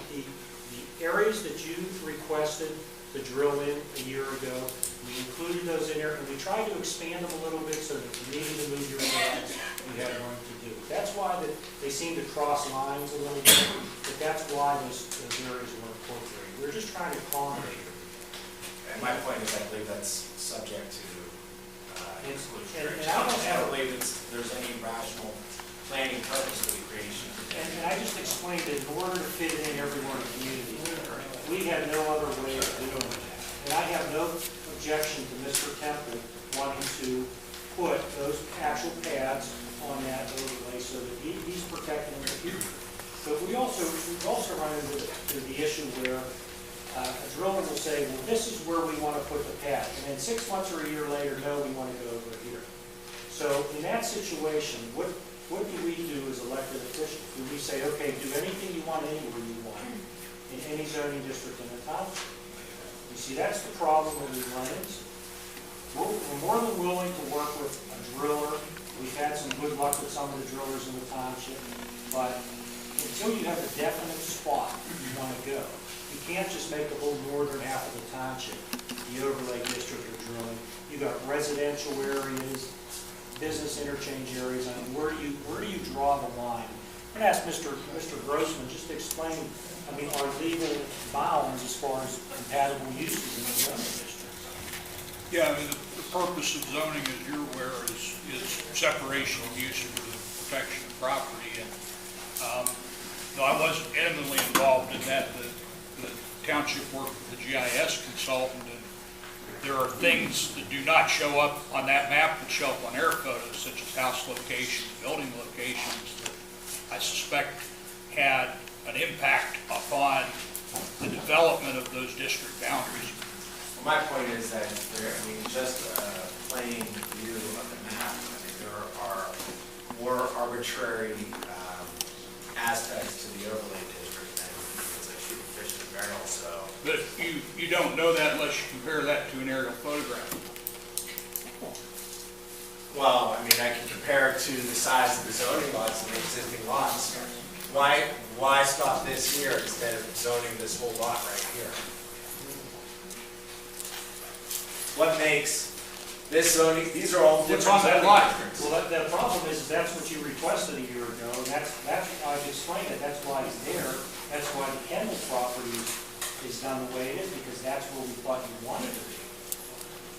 areas that you requested to drill in a year ago, we included those in there, and we tried to expand them a little bit so that if you needed to move your pads, you had room to do it. That's why they seem to cross lines a little bit, but that's why those areas were incorporated. We're just trying to accommodate them. And my point is, I believe that's subject to exclusion. And I don't believe there's any rational planning purpose for the creation. And I just explained that in order to fit in everywhere in the community, we had no other way of doing that. And I have no objection to Mr. Temple wanting to put those actual pads on that overlay so that he's protecting the future. But we've also run into the issue where a driller will say, well, this is where we want to put the pad. And then 6 months or a year later, no, we want to go over here. So in that situation, what do we do as elected officials? Do we say, okay, do anything you want anywhere you want in any zoning district in the township? You see, that's the problem that we run into. We're more than willing to work with a driller. We've had some good luck with some of the drillers in the township, but until you have a definite spot you want to go, you can't just make the whole northern half of the township the overlay district of drilling. You've got residential areas, business interchange areas. I mean, where do you draw the line? I'm going to ask Mr. Grossman just to explain, I mean, our legal bounds as far as compatible uses in the zoning district. Yeah, I mean, the purpose of zoning, as you're aware, is separation of use for the protection of property. And though I wasn't intimately involved in that, the township worked with the GIS consultant, and there are things that do not show up on that map that show up on air photos, such as house locations, building locations, that I suspect had an impact upon the development of those district boundaries. Well, my point is that just a plain view of the map, I mean, there are more arbitrary aspects to the overlay district than it's like shooting fish in a barrel. So, but you don't know that unless you compare that to an aerial photograph. well, I mean, I can compare it to the size of the zoning lots and the existing lots. Why stop this here instead of zoning this whole lot right here? What makes this zoning, these are all different zoning districts. Well, the problem is that's what you requested a year ago, and that's I've explained it, that's why it's there. That's why the Kendall property is done the way it is, because that's where we thought you wanted to be.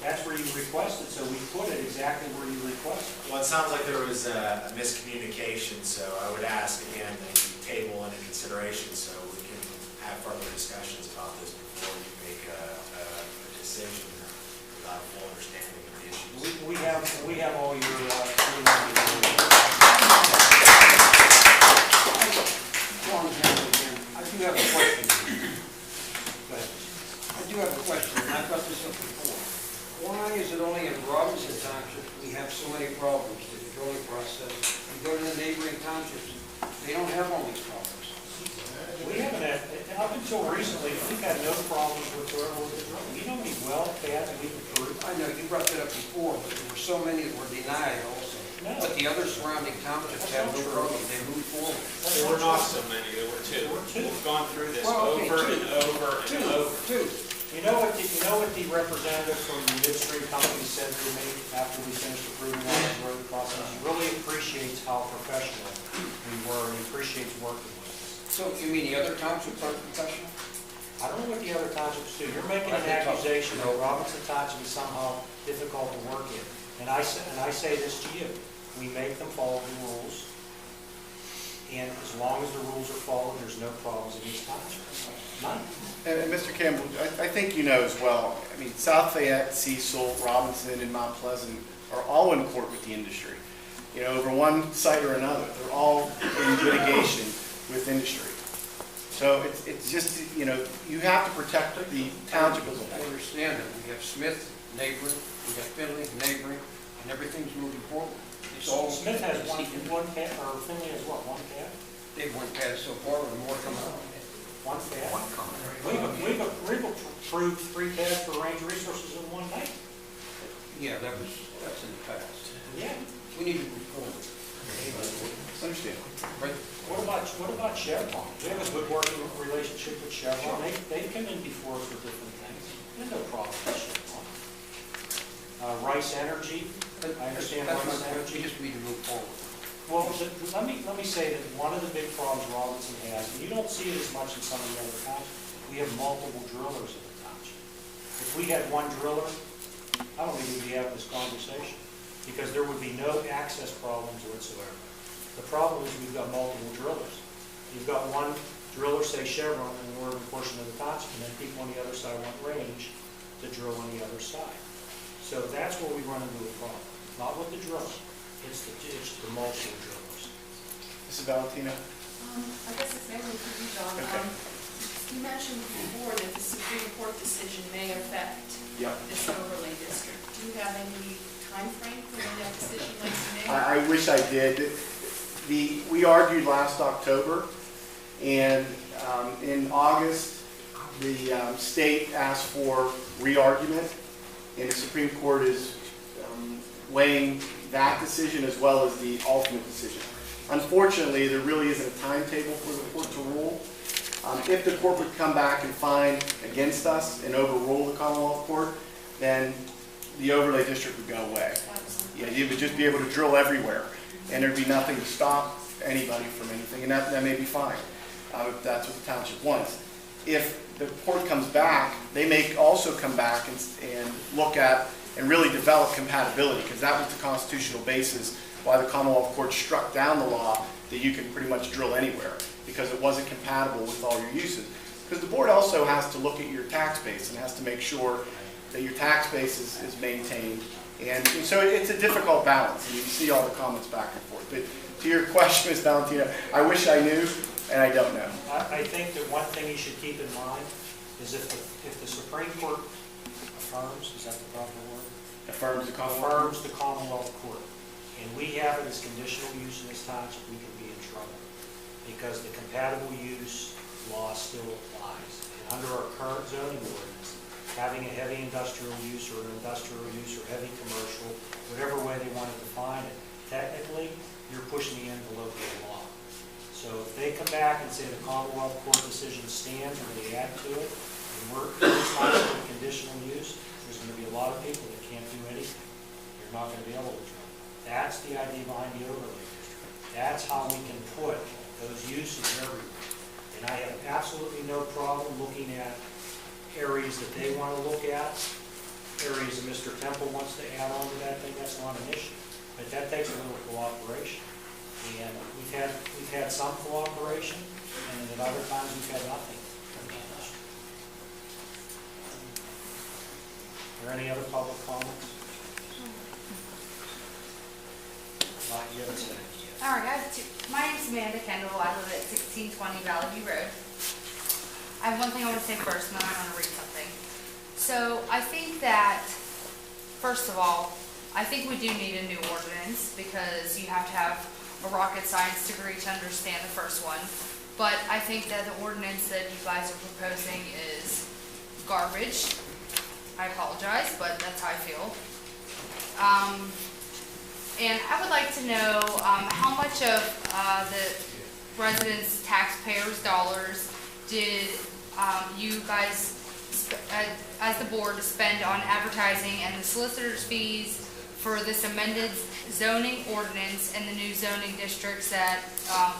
That's where you requested, so we put it exactly where you requested. Well, it sounds like there was a miscommunication, so I would ask again that you table any consideration so we can have further discussions about this before we make a decision without a full understanding of the issues. We have all your I do have a question. I do have a question, and I've got this up before. Why is it only in Robinson Township we have so many problems with the drilling process? You go to the neighboring townships, they don't have all these problems. We haven't had up until recently, we've had no problems whatsoever with the drilling. You know how many well pads we've approved? I know, you brought that up before, but there were so many that were denied also. No. But the other surrounding townships have no problem, they moved forward. There were not so many, there were two. There were two. We've gone through this Well, okay, over two. and over and over. Two. You know what the representative from the midstream company said to me after we finished approving all the road process? He really appreciates how professional we were, and he appreciates working with us. So you mean the other townships aren't professional? I don't know what the other townships do. You're making an accusation that Robinson Township is somehow difficult to work in. And I say this to you, we make them follow the rules, and as long as the rules are followed, there's no problems in this township. None. And Mr. Campbell, I think you know as well, I mean, South Fayette, Cecil, Robinson, and Mount Pleasant are all in court with the industry. You know, over one site or another. They're all in litigation with industry. So it's just, you know, you have to protect the township as a I whole. understand that. We have Smith neighboring, we have Finley neighboring, and everything's moving forward. It's all. Smith has one pad, or Finley has what, one pad? They've went past so far, and more coming out. One pad? We've approved 3 pads for range resources in one night. Yeah, that's in the past. Yeah. We need to move forward. Understand. Right? What about Chevron? We have a good working relationship with Chevron. They come in before us with different things. There's no problem with Chevron. Rice Energy, I understand That's Rice my point. Energy. We just need to move forward. Well, let me say that one of the big problems Robinson has, and you don't see it as much in some of the other townships, we have multiple drillers in the township. If we had one driller, I don't think we'd be having this conversation, because there would be no access problems whatsoever. The problem is we've got multiple drillers. You've got one driller, say Chevron, in the northern portion of the township, and then people on the other side want range to drill on the other side. So that's where we run into a problem, not with the driller. It's the multiple drillers. Mrs. Valentino? I guess it's mainly for you, John. Okay. You mentioned before that the Supreme Court decision may affect Yep. this overlay district. Do you have any time frame for when that decision might be made? I wish I did. We argued last October, and in August, the state asked for re-argument, and the Supreme Court is weighing that decision as well as the ultimate decision. Unfortunately, there really isn't a timetable for the court to rule. If the court would come back and find against us and overrule the Commonwealth Court, then the overlay district would go away. Yeah, you would just be able to drill everywhere, and there'd be nothing to stop anybody from anything, and that may be fine, if that's what the township wants. If the court comes back, they may also come back and look at and really develop compatibility, because that was the constitutional basis why the Commonwealth Court struck down the law that you can pretty much drill anywhere, because it wasn't compatible with all your uses. Because the board also has to look at your tax base and has to make sure that your tax base is maintained. And so it's a difficult balance, and you can see all the comments back and forth. But to your question, Ms. Valentino, I wish I knew, and I don't know. I think that one thing you should keep in mind is if the Supreme Court affirms, is that the proper word? Affirms the Commonwealth. Affirms the Commonwealth Court, and we have it as conditional use in this township, we can be in trouble, because the compatible use law still applies. And under our current zoning ordinance, having a heavy industrial use or an industrial use or heavy commercial, whatever way they want to define it, technically, you're pushing the envelope of the law. So if they come back and say the Commonwealth Court decision stands or they add to it, and we're responsible for conditional use, there's going to be a lot of people that can't do anything. You're not going to be able to drill. That's the idea behind the overlay district. That's how we can put those uses everywhere. And I have absolutely no problem looking at areas that they want to look at, areas that Mr. Temple wants to add on to that thing. That's not an issue. But that takes a little cooperation. And we've had some cooperation, and at other times we've had nothing from the industry. Are there any other public comments? Not yet. All right, my name's Amanda Kendall. I live at 1620 Valley View Road. I have one thing I want to say first, and then I want to read something. So I think that, first of all, I think we do need a new ordinance, because you have to have a rocket science degree to understand the first one. but I think that the ordinance that you guys are proposing is garbage. I apologize, but that's how I feel. And I would like to know how much of the residents' taxpayers' dollars did you guys, as the board, spend on advertising and the solicitor's fees for this amended zoning ordinance and the new zoning districts that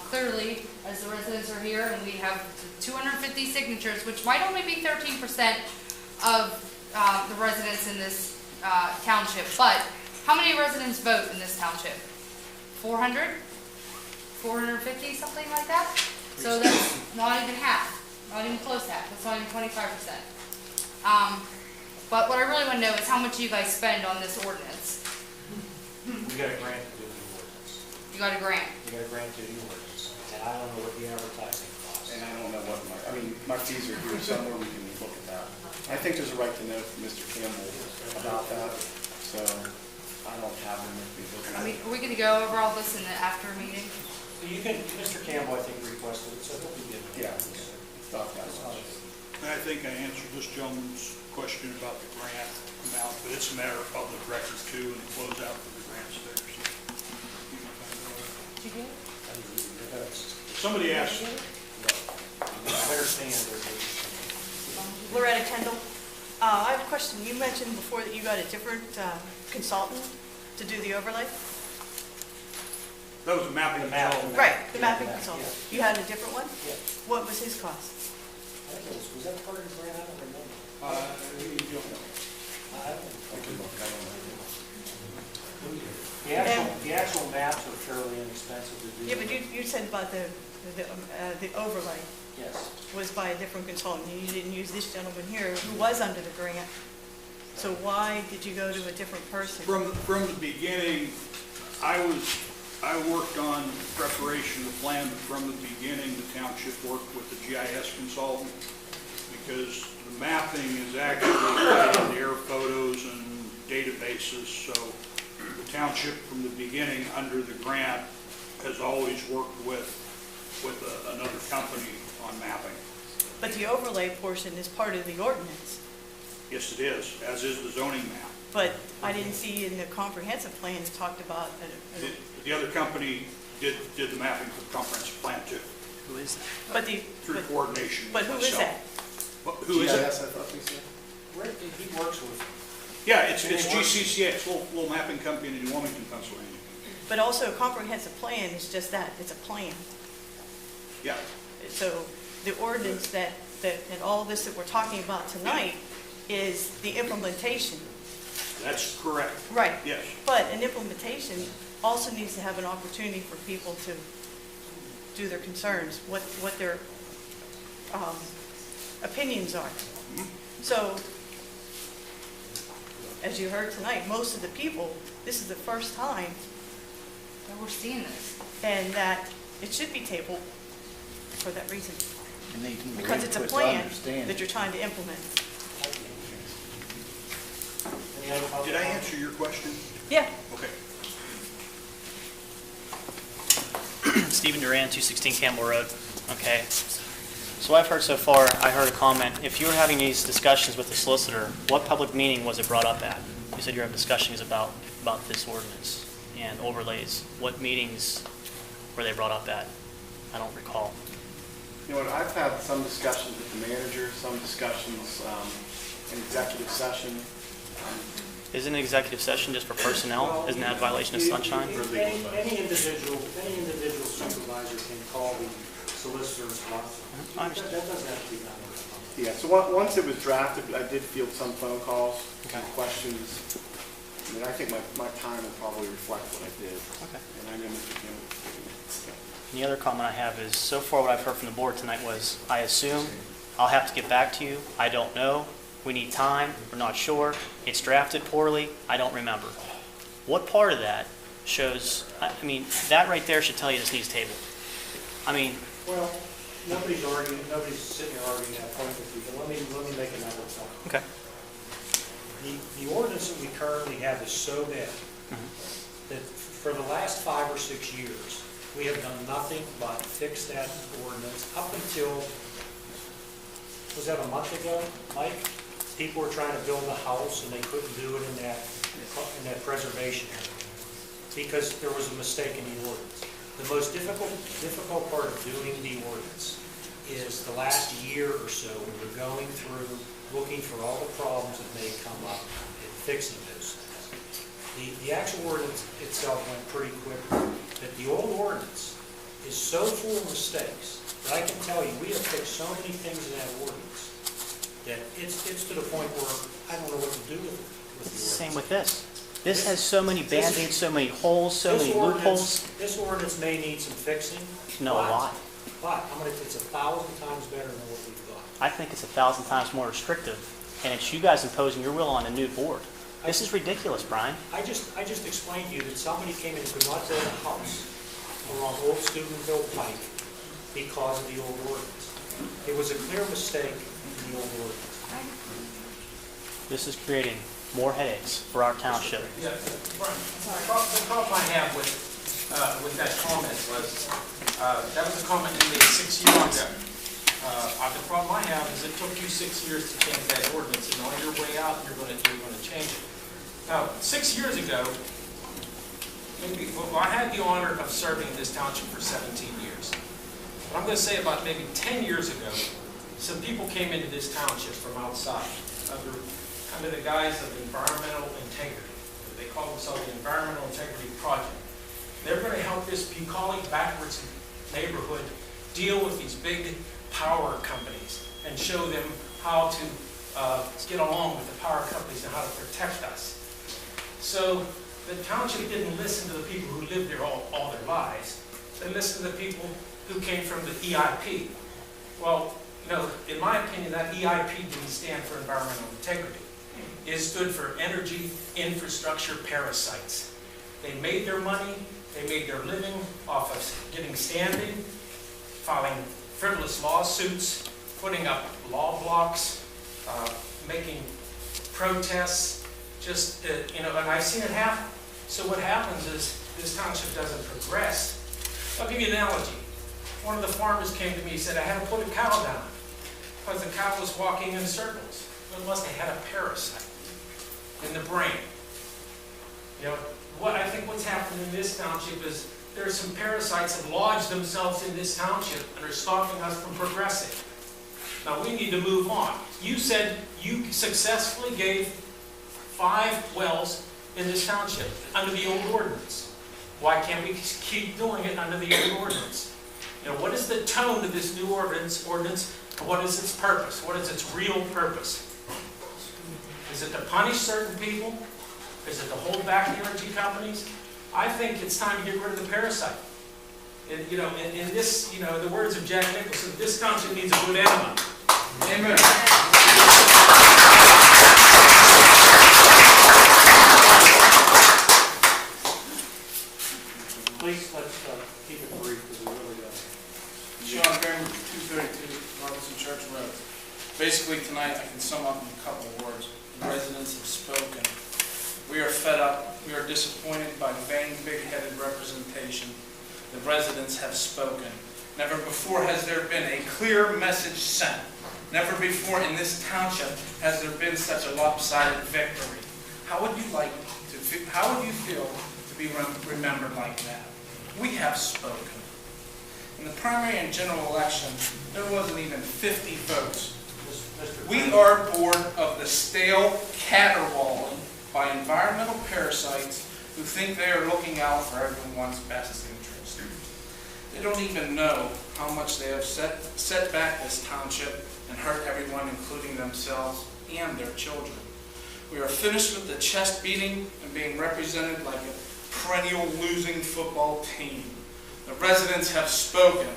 clearly, as the residents are here, and we have 250 signatures, which might only be 13% of the residents in this township, but how many residents vote in this township? 400? 450, something like that? So that's not even half, not even close to half, that's not even 25%. But what I really want to know is how much you guys spend on this ordinance. We got a grant to do the ordinance. You got a grant? We got a grant to do the ordinance, and I don't know what the advertising costs. And I don't know what my fees are here somewhere, we can look at that. I think there's a right to know from Mr. Campbell about that, so I don't have them with me looking at it. Are we going to go over all this in the after meeting? You can, Mr. Campbell, I think, requested it, so he'll be good. Yeah. Stuff that much. I think I answered this gentleman's question about the grant amount, but it's a matter of public record too, and the closeout for the grants there. So you can find out. Did you do it? Somebody asked. I understand. Loretta Kendall. I have a question. You mentioned before that you got a different consultant to do the overlay? That was a mapping consultant. Right, the mapping consultant. Yeah. You had a different one? Yeah. What was his cost? I think it was that part of the grant? I don't remember. You don't know. I don't know. I can look, I don't know. The actual maps are fairly inexpensive to do. Yeah, but you said about the overlay Yes. was by a different consultant. You didn't use this gentleman here who was under the grant. So why did you go to a different person? From the beginning, I worked on preparation of the plan, but from the beginning, the township worked with the GIS consultant because the mapping is actually in the air photos and databases. So the township, from the beginning, under the grant, has always worked with another company on mapping. But the overlay portion is part of the ordinance. Yes, it is, as is the zoning map. But I didn't see in the comprehensive plan it talked about. The other company did the mapping for the comprehensive plan too. Who is that? But Through coordination. But who is that? Who is it? GIS, I thought we said. He works with. Yeah, it's GCCA, it's a little mapping company in Wilmington, Pennsylvania. But also a comprehensive plan is just that, it's a plan. Yeah. So the ordinance that and all this that we're talking about tonight is the implementation. That's correct. Right. Yes. But an implementation also needs to have an opportunity for people to do their concerns, what their opinions are. So, as you heard tonight, most of the people, this is the first time that we're seeing this. And that it should be tabled for that reason. And they can Because it's a plan that you're trying to implement. Did I answer your question? Yeah. Okay. Stephen Duran, 216 Campbell Road. Okay. So what I've heard so far, I heard a comment. If you were having these discussions with the solicitor, what public meeting was it brought up at? You said you were having discussions about this ordinance and overlays. What meetings were they brought up at? I don't recall. You know what, I've had some discussions with the manager, some discussions in executive session. Isn't an executive session just for personnel? Isn't that a violation of sunshine? Any individual supervisor can call the solicitor's office. I understand. That doesn't have to be done. Yeah, so once it was drafted, I did field some phone calls and questions. I mean, I think my time will probably reflect what I did. Okay. And I know Mr. Campbell was doing it. So. And the other comment I have is, so far what I've heard from the board tonight was, I assume I'll have to get back to you. I don't know. We need time. We're not sure. It's drafted poorly. I don't remember. What part of that shows, I mean, that right there should tell you this needs tabled. I mean. Well, nobody's sitting here arguing that point with you, but let me make another point. Okay. The ordinance that we currently have is so bad that for the last 5 or 6 years, We have done nothing but fix that ordinance up until, was that a month ago, Mike? People were trying to build a house and they couldn't do it in that preservation area because there was a mistake in the ordinance. The most difficult part of doing the ordinance is the last year or so when we're going through, looking for all the problems that may come up and fixing those things. The actual ordinance itself went pretty quickly, but the old ordinance is so full of mistakes that I can tell you, we have fixed so many things in that ordinance that it's to the point where I don't know what to do with the ordinance. Same with this. This has so many Band-Aids, so many holes, so many loopholes. This ordinance may need some fixing. No, a lot. But it's 1,000 times better than what we've got. I think it's 1,000 times more restrictive, and it's you guys imposing your will on a new board. This is ridiculous, Brian. I just explained to you that somebody came in and could not build a house along Old Steubenville Pike because of the old ordinance. It was a clear mistake in the old ordinance. This is creating more headaches for our township. Yeah, Brian, the problem I have with that comment was, that was a comment you made 6 years ago. The problem I have is it took you 6 years to change that ordinance, and on your way out, you're going to change it. Now, 6 years ago, I had the honor of serving in this township for 17 years. But I'm going to say about maybe 10 years ago, some people came into this township from outside under the guise of environmental integrity. They call themselves the Environmental Integrity Project. They're going to help this bucolic, backwards neighborhood deal with these big power companies and show them how to get along with the power companies and how to protect us. So the township didn't listen to the people who lived there all their lives. They listened to the people who came from the EIP. Well, in my opinion, that EIP didn't stand for environmental integrity. It stood for energy infrastructure parasites. They made their money, they made their living off of getting standing, filing frivolous lawsuits, putting up law blocks, making protests, and I've seen it happen. So what happens is this township doesn't progress. I'll give you an analogy. One of the farmers came to me and said, I had to put a cow down because the cow was walking in circles. It must have had a parasite in the brain. I think what's happening in this township is there are some parasites have lodged themselves in this township and are stopping us from progressing. Now we need to move on. You said you successfully gave 5 wells in this township under the old ordinance. Why can't we keep doing it under the old ordinance? What is the tone of this new ordinance? What is its purpose? What is its real purpose? Is it to punish certain people? Is it to hold back the energy companies? I think it's time to get rid of the parasite. In this, the words of Jack Nicholson, this township needs a good enema. Amen. Please, let's keep it brief because we really got Sean Kramer, 232 Robinson Church Road. Basically, tonight I can sum up in a couple of words. The residents have spoken. We are fed up. We are disappointed by vain, big-headed representation. The residents have spoken. Never before has there been a clear message sent. Never before in this township has there been such a lopsided victory. How would you feel to be remembered like that? We have spoken. In the primary and general election, there wasn't even 50 votes. We are bored of the stale caterwauling by environmental parasites who think they are looking out for everyone's best interest. They don't even know how much they have set back this township and hurt everyone, including themselves and their children. We are finished with the chest beating and being represented like a perennial losing football team. The residents have spoken.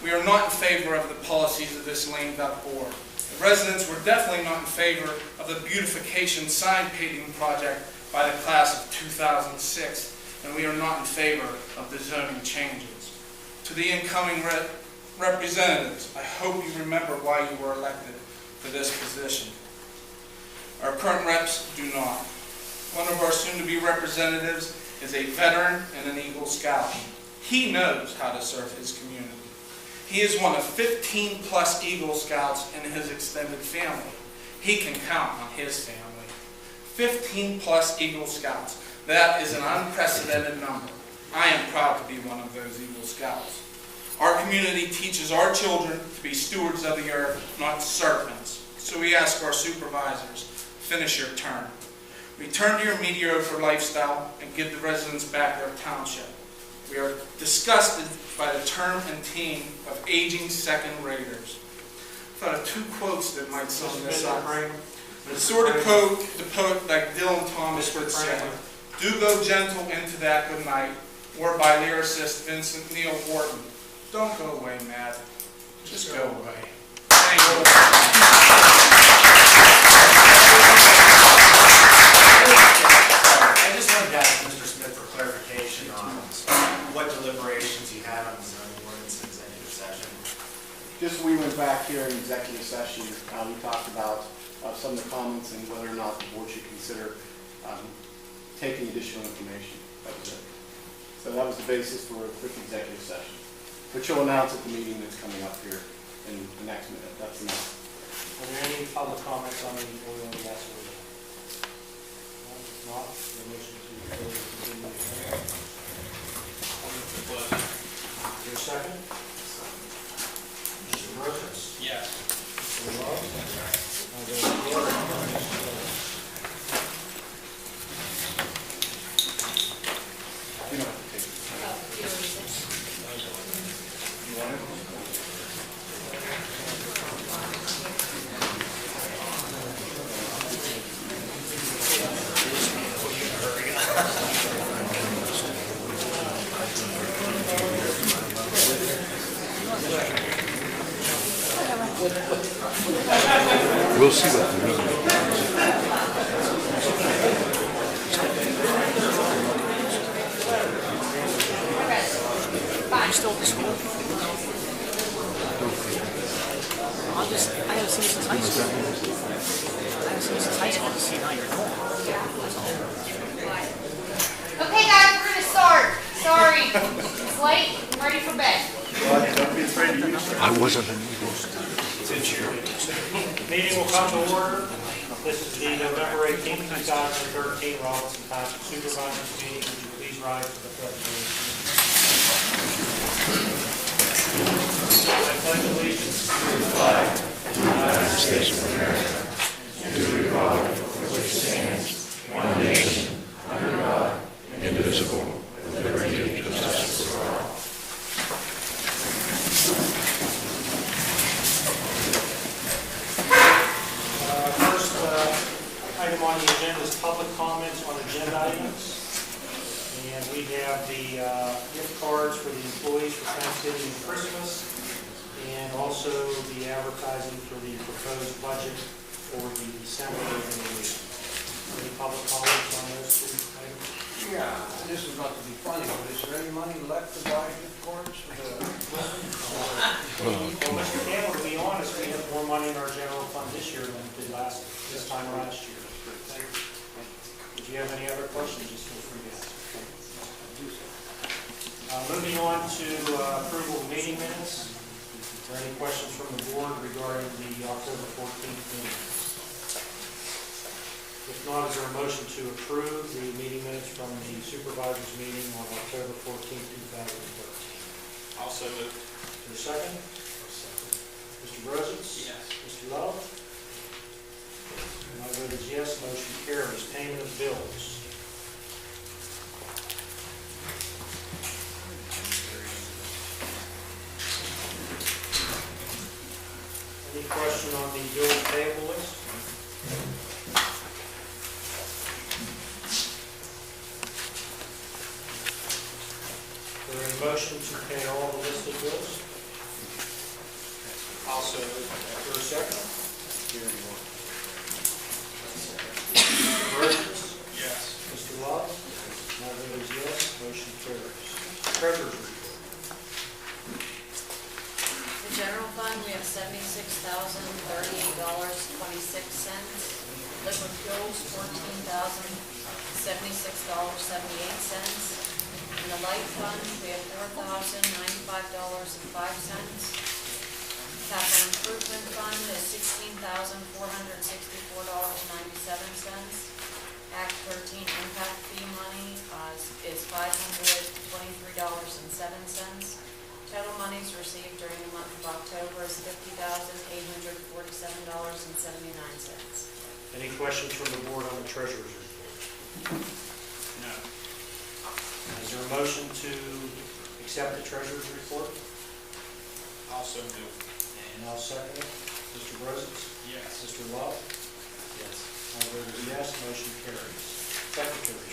We are not in favor of the policies of this lame duck board. The residents were definitely not in favor of the beautification sign painting project by the class of 2006, and we are not in favor of the zoning changes. To the incoming representatives, I hope you remember why you were elected for this position. Our current reps do not. One of our soon-to-be representatives is a veteran and an Eagle Scout. He knows how to serve his community. He is one of 15 plus Eagle Scouts in his extended family. He can count on his family. 15 plus Eagle Scouts. That is an unprecedented number. I am proud to be one of those Eagle Scouts. Our community teaches our children to be stewards of the earth, not servants. So we ask our supervisors, finish your term. Return to your mediocre lifestyle and give the residents back their township. We are disgusted by the term and team of aging second raters. I thought of two quotes that might sum this up. The sort of quote the poet like Dylan Thomas would say, "Do go gentle into that good night," or by lyricist Vincent Neil Wharton, "Don't go away, Matt. Just go away." Thank you. I just wanted to ask Mr. Smith for clarification on what deliberations you had on the zoning ordinance in executive session. Just we went back here in executive session, we talked about some of the comments and whether or not the board should consider taking additional information. That was it. So that was the basis for a quick executive session, which you'll announce at the meeting that's coming up here in the next minute. That's enough. Are there any public comments on the oil and gas order? If not, the motion to close the continuing hearing. Is there a second? Mr. Rogers? Yes. Mr. Love? Yes. You don't have to take it. You want it? We'll see what the resolution You still at the school? I haven't seen you since high school. I haven't seen you since high school to see how you're doing. Okay, guys, we're gonna start. Sorry, it's late. I'm ready for bed. Don't be afraid to use it. I wasn't an Eagle Scout. Meeting will come to order. This is the November 18th, 2013 Robinson Township Supervisors meeting. Would you please rise for the pledge, please? I pledge allegiance to the flag of the United States of America and to the republic for which it stands, one nation, under God, Indivisible, with liberty and justice for all. First item on the agenda is public comments on agenda items. And we have the gift cards for the employees for Thanksgiving and Christmas, and also the advertising for the proposed budget for the December meeting. Any public comments on those two items? Yeah, this is not to be funny, but is there any money left to buy gift cards for the? Well, Mr. Campbell, to be honest, we have more money in our general fund this year than we did this time last year. If you have any other questions, just feel free to ask. Moving on to approval of meeting minutes. Is there any questions from the board regarding the October 14th meeting? If not, is there a motion to approve the meeting minutes from the supervisors meeting on October 14th, 2013? Also moved. Is there a second? Mr. Brozens? Yes. Mr. Love? My vote is yes, motion carries. Payment of bills. Any question on the bills payable list? Is there a motion to pay all the listed bills? Also moved. Is there a second? Mr. Burgess? Yes. Mr. Love? My vote is yes, motion carries. Treasurer's report. The general fund, we have $76,038.26. Liquid fuels, $14,076.78. And the light fund, we have $4,095.05. Capital improvement fund is $16,464.97. Act 13 impact fee money is $523.07. Total monies received during the month of October is $50,847.79. Any questions from the board on the treasurer's report? No. Is there a motion to accept the treasurer's report? Also do. And I'll second it. Mr. Brosens? Yes. Mr. Love? Yes. I vote yes, motion carries. Secretary's